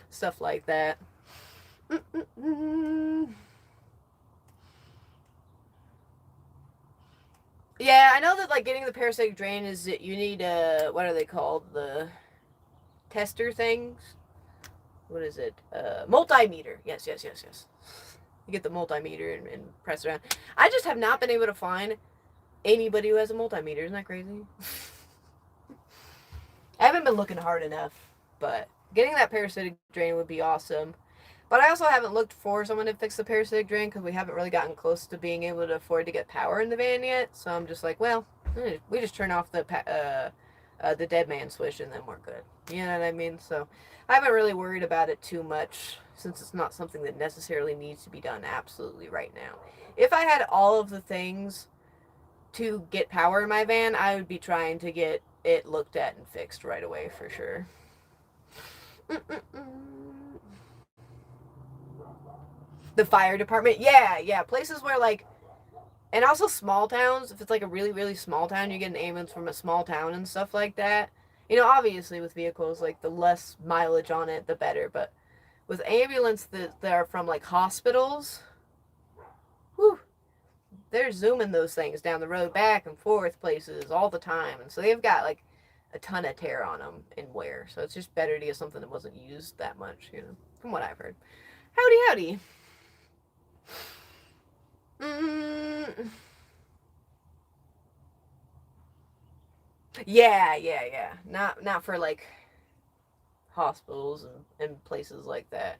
Speaker 1: stuff like that. Yeah, I know that like getting the parasitic drain is that you need what are they called? The tester things. What is it? Multimeter. Yes, yes, yes, yes. You get the multimeter and press around. I just have not been able to find anybody who has a multimeter. Isn't that crazy? I haven't been looking hard enough, but getting that parasitic drain would be awesome. But I also haven't looked for someone to fix the parasitic drain because we haven't really gotten close to being able to afford to get power in the van yet. So I'm just like, well, we just turn off the dead man switch and then we're good. You know what I mean? So I haven't really worried about it too much since it's not something that necessarily needs to be done absolutely right now. If I had all of the things to get power in my van, I would be trying to get it looked at and fixed right away for sure. The fire department, yeah, places where like, and also small towns. If it's like a really really small town, you get an ambulance from a small town and stuff like that. Obviously with vehicles, like the less mileage on it, the better. But with ambulance that are from like hospitals, whew, they're zooming those things down the road back and forth places all the time, and so they've got like a ton of tear on them and wear. So it's just better to get something that wasn't used that much, from what I've heard. Howdy, howdy. Mm. Yeah. Not for like hospitals and places like that.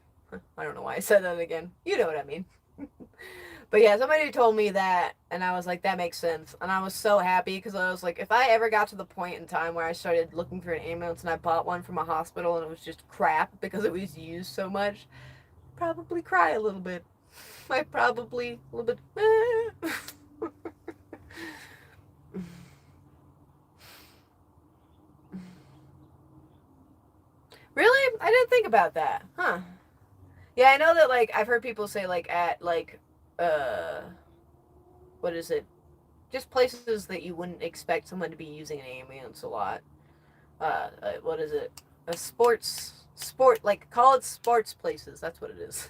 Speaker 1: I don't know why I said that again. You know what I mean. But yeah, somebody told me that, and I was like, that makes sense. And I was so happy because I was like, if I ever got to the point in time where I started looking for an ambulance and I bought one from a hospital and it was just crap because it was used so much, I'd probably cry a little bit. I probably a little bit. Really? I didn't think about that. Huh. Yeah, I know that like I've heard people say like at like uh what is it? Just places that you wouldn't expect someone to be using an ambulance a lot. What is it? A sport like college sports places. That's what it is.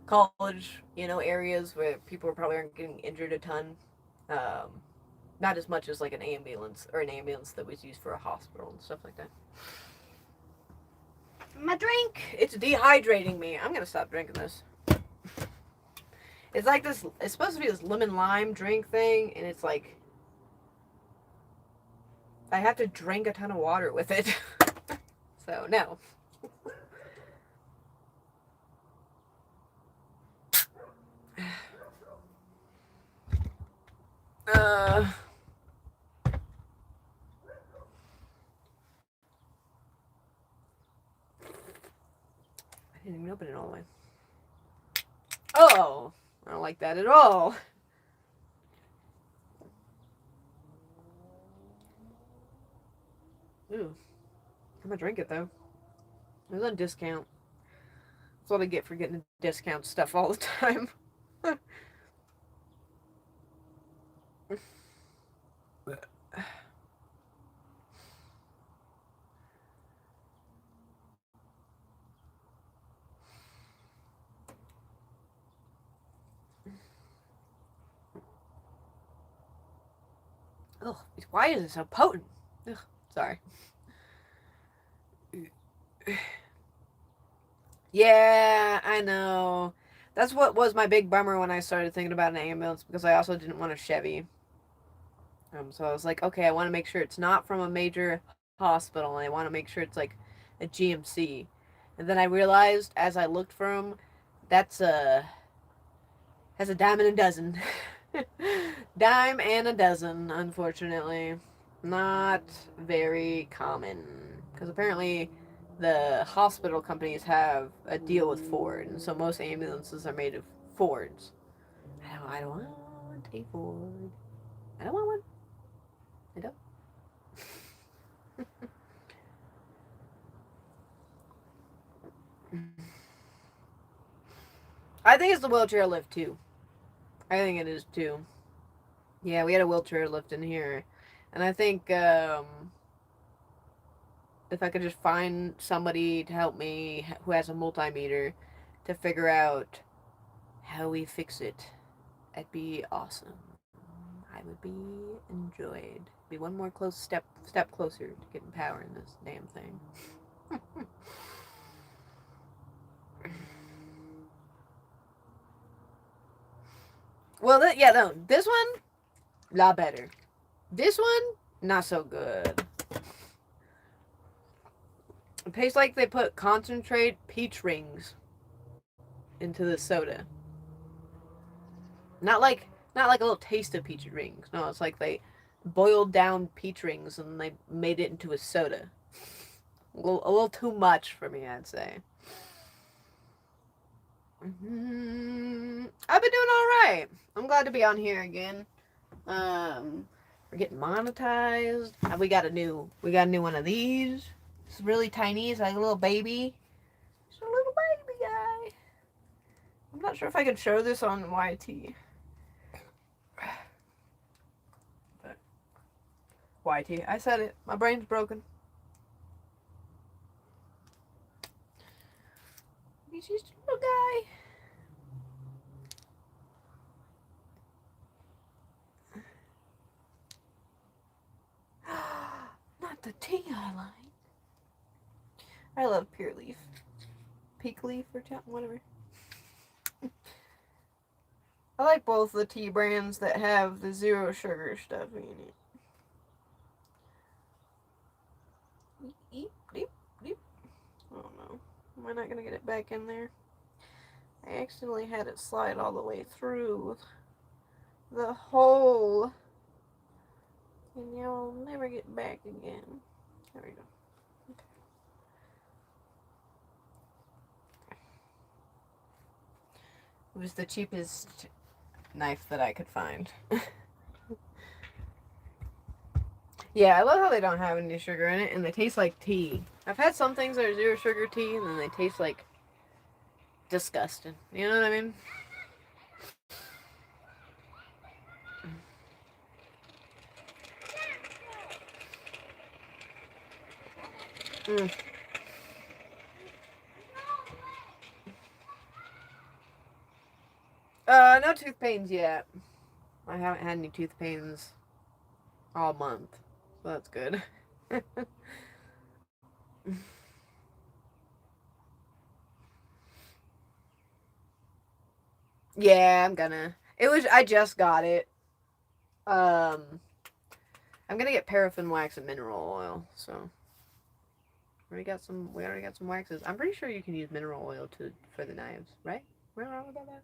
Speaker 1: College, areas where people probably aren't getting injured a ton. Um, Not as much as like an ambulance or an ambulance that was used for a hospital and stuff like that. My drink. It's dehydrating me. I'm gonna stop drinking this. It's like this. It's supposed to be this lemon lime drink thing, and it's like I have to drink a ton of water with it. So no. Uh. I didn't even open it all the way. Oh, I don't like that at all. Ooh, I'm gonna drink it though. It was on discount. That's what I get for getting discount stuff all the time. Ugh, why is it so potent? Ugh, sorry. Yeah, I know. That's what was my big bummer when I started thinking about an ambulance because I also didn't want a Chevy. So I was like, okay, I want to make sure it's not from a major hospital, and I want to make sure it's like a GMC. And then I realized as I looked for them, that's a dime and a dozen. Dime and a dozen, unfortunately. Not very common. Because apparently the hospital companies have a deal with Ford, and so most ambulances are made of Fords. I don't want a Ford. I don't want one. I don't. think it's the wheelchair lift too. I think it is too. Yeah, we had a wheelchair lift in here. And I think if I could just find somebody to help me who has a multimeter to figure out how we fix it, it'd be awesome. I would be enjoyed. Be one more step closer to getting power in this damn thing. Well, yeah, no, this one, a lot better. This one, not so good. It tastes like they put concentrate peach rings into the soda. Not like a little taste of peach rings. No, it's like they boiled down peach rings and they made it into a soda. A little too much for me, I'd say. I've been doing all right. I'm glad to be on here again. We're getting monetized. We got a new one of these. It's really tiny. It's like a little baby. It's a little baby guy. I'm not sure if I can show this on YT. But YT, I said it. My brain's broken. He's just a little guy. Not the tea I like. I love Pure Leaf. Peak Leaf or whatever. I like both the tea brands that have the zero sugar stuff in it. Eep, deep, deep. Oh no. Am I not gonna get it back in there? I accidentally had it slide all the way through the hole. And now I'll never get back again. There we go. Okay. It was the cheapest knife that I could find. Yeah, I love how they don't have any sugar in it and they taste like tea. I've had some things that are zero sugar tea and then they taste like disgusting. You know what I mean? Mm. No tooth pains yet. I haven't had any tooth pains all month, so that's good. Yeah, I'm gonna. I just got it. I'm gonna get paraffin wax and mineral oil, so. We already got some waxes. I'm pretty sure you can use mineral oil for the knives, right? Am I wrong about that?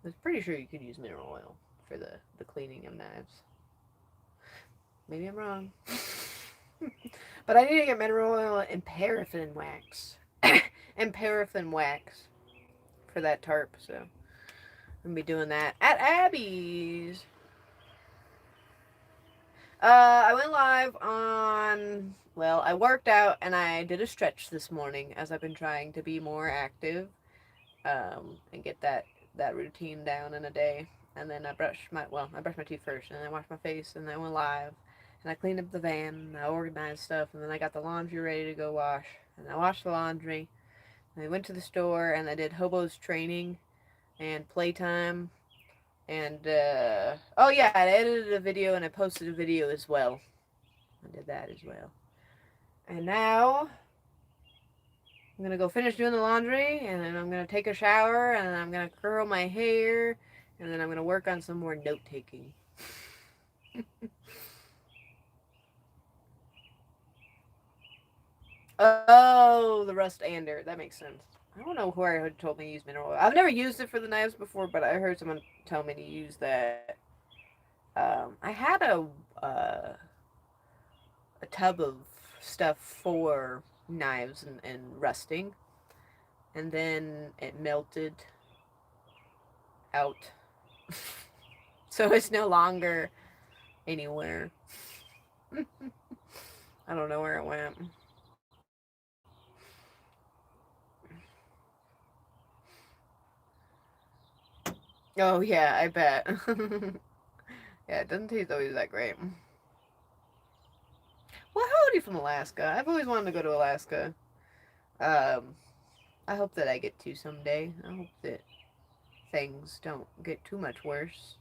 Speaker 1: I'm pretty sure you could use mineral oil for the cleaning of knives. Maybe I'm wrong. But I need to get mineral oil and paraffin wax. And paraffin wax for that tarp, so I'm gonna be doing that at Abby's. I went live on, well, I worked out and I did a stretch this morning as I've been trying to be more active, and get that routine down in a day. And then I brushed my teeth first, and then I washed my face, and then I went live, and I cleaned up the van, and I organized stuff, and then I got the laundry ready to go wash, and I washed the laundry, and I went to the store, and I did Hobo's training, and playtime, and, oh yeah, I edited a video, and I posted a video as well. I did that as well. And now, I'm gonna go finish doing the laundry, and then I'm gonna take a shower, and then I'm gonna curl my hair, and then I'm gonna work on some more note taking. Oh, the rust ander. That makes sense. I don't know who had told me to use mineral oil. I've never used it for the knives before, but I heard someone tell me to use that. I had a tub of stuff for knives and rusting, and then it melted out. So it's no longer anywhere. I don't know where it went. Oh yeah, I bet. Yeah, it doesn't taste always that great. Well, how are you from Alaska? I've always wanted to go to Alaska. Um, I hope that I get to someday. I hope that things don't get too much worse.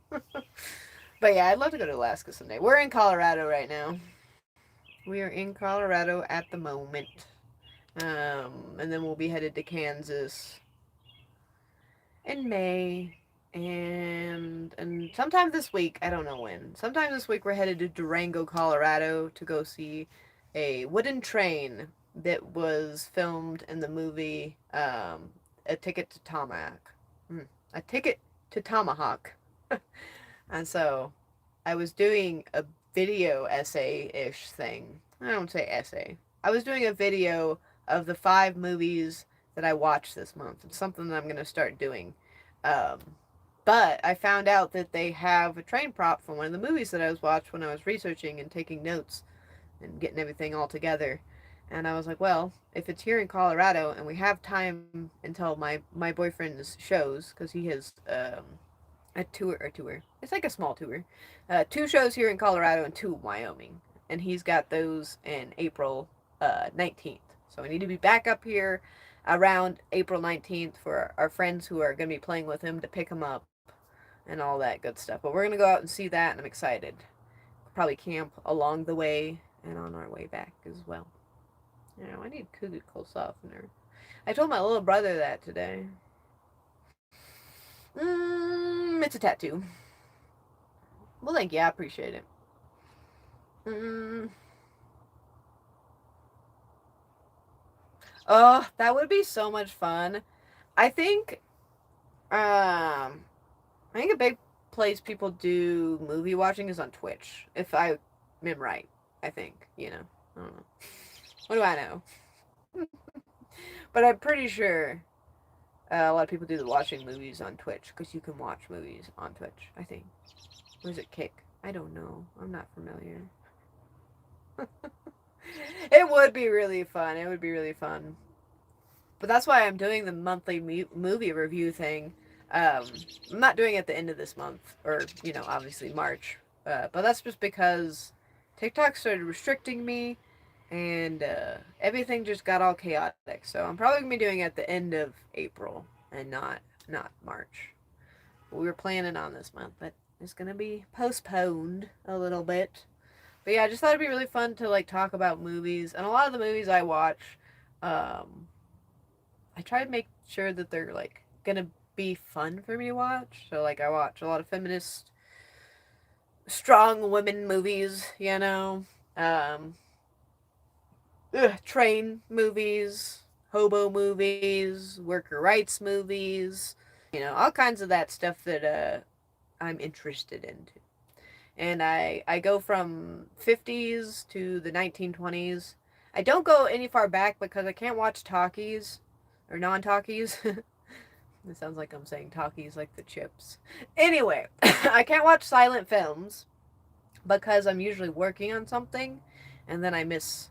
Speaker 1: But yeah, I'd love to go to Alaska someday. We're in Colorado right now. We are in Colorado at the moment. And then we'll be headed to Kansas in May. And sometime this week, I don't know when. Sometime this week we're headed to Durango, Colorado to go see a wooden train that was filmed in the movie A Ticket to Tomahawk. A Ticket to Tomahawk. And so I was doing a video essay-ish thing. I don't say essay. I was doing a video of the 5 movies that I watched this month. It's something that I'm going to start doing. Um, but I found out that they have a train prop from one of the movies that I was watching when I was researching and taking notes and getting everything all together. And I was like, well, if it's here in Colorado and we have time until my boyfriend's shows, because he has a tour. It's like a small tour. 2 shows here in Colorado and 2 in Wyoming, and he's got those in April 19th. So we need to be back up here around April 19th for our friends who are going to be playing with him to pick him up and all that good stuff. But we're going to go out and see that, and I'm excited. Probably camp along the way and on our way back as well. You know, I need cuticle softener. I told my little brother that today. It's a tattoo. Well, thank you. I appreciate it. Mm. Oh, that would be so much fun. I think, I think a big place people do movie watching is on Twitch. If I am right, I think. I don't know. What do I know? But I'm pretty sure a lot of people do the watching movies on Twitch because you can watch movies on Twitch. I think. Or is it Kick? I don't know. I'm not familiar. It would be really fun. It would be really fun. But that's why I'm doing the monthly movie review thing. Um, I'm not doing it at the end of this month, or, obviously March. But that's just because TikTok started restricting me, and everything just got all chaotic. So I'm probably going to be doing it at the end of April, and not March. We were planning on this month, but it's going to be postponed a little bit. But yeah, I just thought it'd be really fun to, like, talk about movies. And a lot of the movies I watch, um, I try to make sure that they're like gonna be fun for me to watch. So like I watch a lot of feminist, strong women movies. Um, train movies, hobo movies, worker rights movies. All kinds of that stuff that I'm interested in. And I go from 50s to the 1920s. I don't go any far back because I can't watch talkies or non-talkies. It sounds like I'm saying talkies like the chips. Anyway, I can't watch silent films because I'm usually working on something and then I miss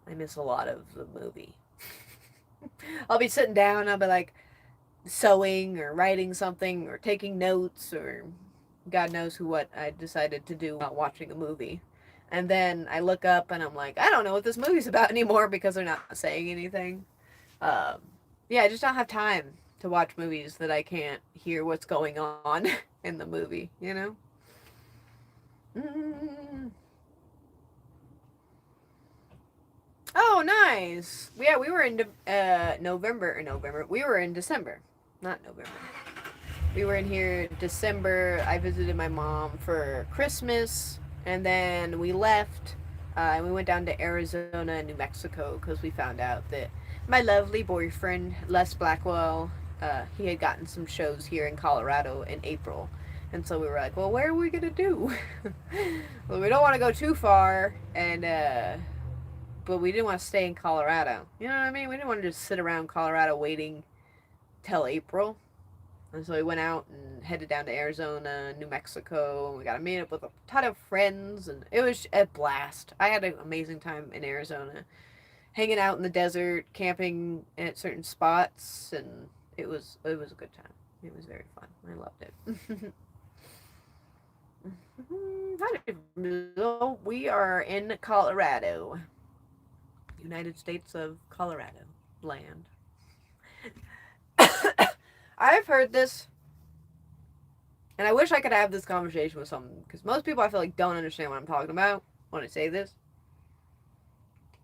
Speaker 1: a lot of the movie. I'll be sitting down, I'll be like sewing or writing something or taking notes or God knows what I decided to do while watching a movie. And then I look up and I'm like, I don't know what this movie's about anymore because they're not saying anything. Um, yeah, I just don't have time to watch movies that I can't hear what's going on in the movie. Mm. Oh, nice. Yeah, we were in November. We were in December, not November. We were in here December. I visited my mom for Christmas, and then we left, and we went down to Arizona and New Mexico because we found out that my lovely boyfriend, Les Blackwell, he had gotten some shows here in Colorado in April. And so we were like, well, where are we going to do? Well, we don't want to go too far, but we didn't want to stay in Colorado. You know what I mean? We didn't want to just sit around Colorado waiting till April. And so we went out and headed down to Arizona, New Mexico, and we got to meet up with a ton of friends, and it was a blast. I had an amazing time in Arizona, hanging out in the desert, camping at certain spots, and it was a good time. It was very fun. I loved it. Hi, we are in Colorado, United States of Colorado land. I've heard this, and I wish I could have this conversation with someone, because most people I feel like don't understand what I'm talking about when I say this.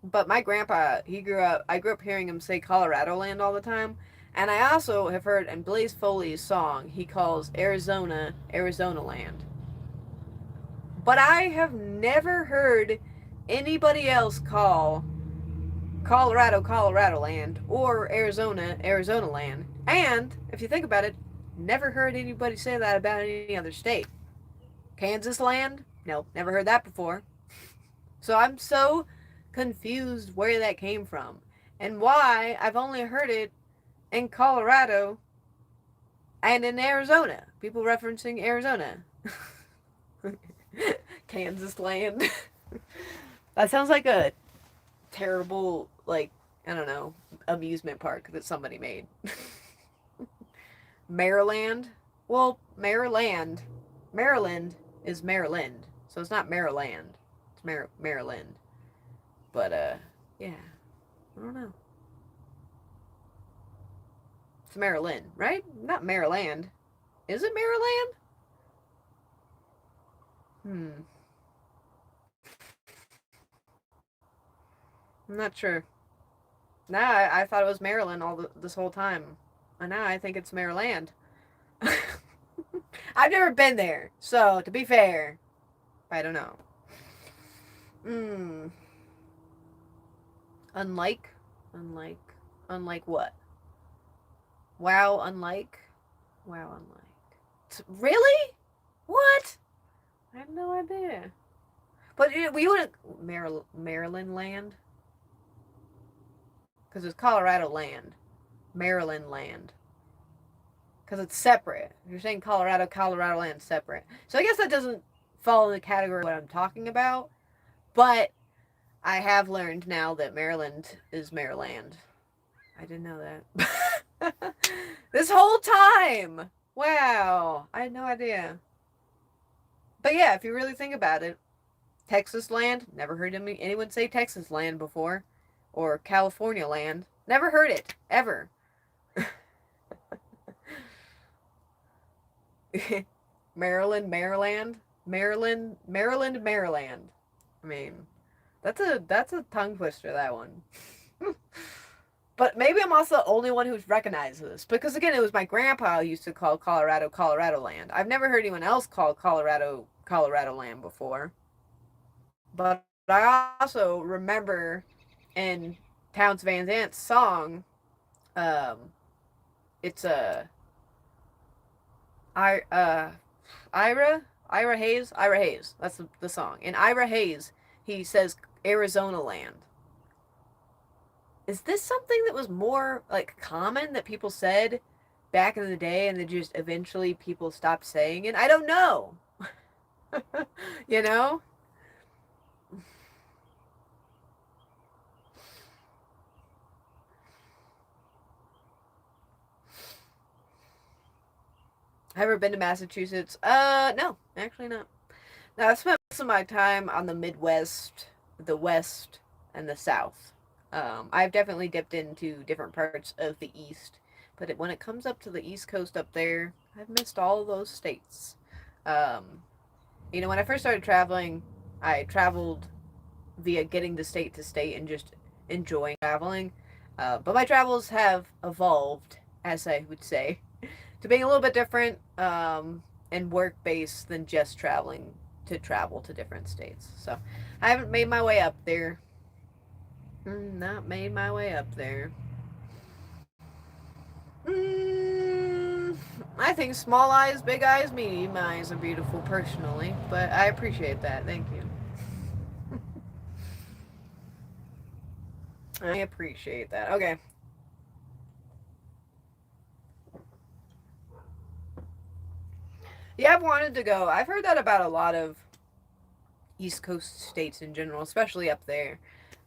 Speaker 1: But my grandpa, I grew up hearing him say Colorado land all the time. And I also have heard in Blaze Foley's song, he calls Arizona, Arizona land. But I have never heard anybody else call Colorado, Colorado land, or Arizona, Arizona land. And, if you think about it, never heard anybody say that about any other state. Kansas land? No, never heard that before. So I'm so confused where that came from and why I've only heard it in Colorado and in Arizona. People referencing Arizona. Kansas land. That sounds like a terrible, like, I don't know, amusement park that somebody made. Maryland? Well, Maryland is Maryland. So it's not Maryland. It's Maryland. But, yeah. I don't know. It's Maryland, right? Not Maryland. Is it Maryland? I'm not sure. Now I thought it was Maryland this whole time. And now I think it's Maryland. I've never been there, so to be fair, I don't know. Unlike, unlike, unlike what? Wow, unlike, wow, unlike. Really? What? I have no idea. But we would Maryland land, because it's Colorado land, Maryland land, because it's separate. You're saying Colorado, Colorado land separate. So I guess that doesn't fall in the category of what I'm talking about. But I have learned now that Maryland is Maryland. I didn't know that. This whole time. Wow. I had no idea. But yeah, if you really think about it, Texas land, never heard anyone say Texas land before. Or California land. Never heard it. Ever. Maryland, Maryland. Maryland, Maryland, Maryland. I mean, that's a tongue twister, that one. But maybe I'm also the only one who's recognized this. Because again, it was my grandpa who used to call Colorado, Colorado land. I've never heard anyone else call Colorado, Colorado land before. But I also remember in Townes Van Zant's song, it's a Ira Hayes. That's the song. In Ira Hayes, he says Arizona land. Is this something that was more like common that people said back in the day and then just eventually people stopped saying it? I don't know. You know? Have ever been to Massachusetts? No, actually not. Now, I've spent most of my time on the Midwest, the West, and the South. I've definitely dipped into different parts of the East, but when it comes up to the East Coast up there, I've missed all those states. Um, when I first started traveling, I traveled via getting to state and just enjoying traveling. But my travels have evolved, as I would say, to being a little bit different and work based than just traveling to travel to different states. So I haven't made my way up there. Not made my way up there. I think small eyes, big eyes, medium eyes are beautiful personally, but I appreciate that. Thank you. I appreciate that. Okay. Yeah, I've wanted to go. I've heard that about a lot of East Coast states in general, especially up there.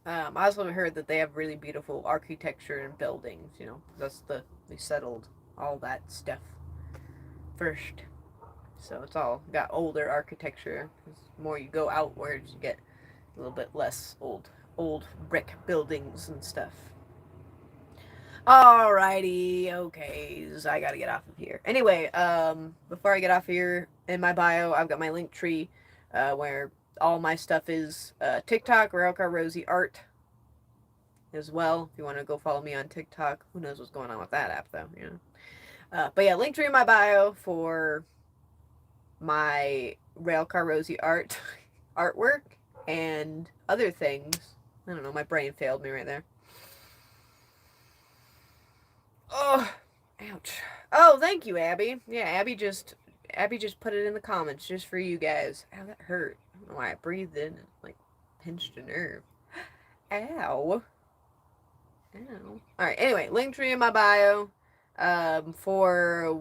Speaker 1: I also heard that they have really beautiful architecture and buildings. That's they settled all that stuff. first. So it's all got older architecture. The more you go outwards, you get a little bit less old brick buildings and stuff. Alrighty, okay, so I gotta get off of here. Anyway, before I get off here, in my bio, I've got my link tree, where all my stuff is, TikTok, Railcar Rosie Art, as well. If you want to go follow me on TikTok, who knows what's going on with that app, though, you know. But yeah, link tree in my bio for my Railcar Rosie artwork, and other things. I don't know, my brain failed me right there. Oh, ouch. Oh, thank you, Abby. Yeah, Abby just put it in the comments just for you guys. Ow, that hurt. I don't know why I breathed in and like pinched a nerve. Ow. Ow. Alright, anyway, link tree in my bio. For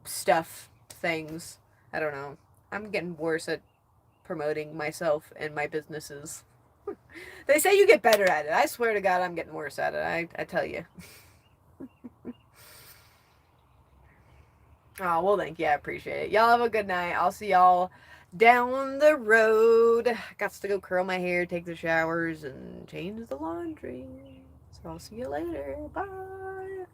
Speaker 1: stuff, things. I don't know. I'm getting worse at promoting myself and my businesses. They say you get better at it. I swear to God, I'm getting worse at it. I tell you. Oh, well, thank you. I appreciate it. Y'all have a good night. I'll see y'all down the road. Got to go curl my hair, take the showers, and change the laundry. So I'll see you later. Bye.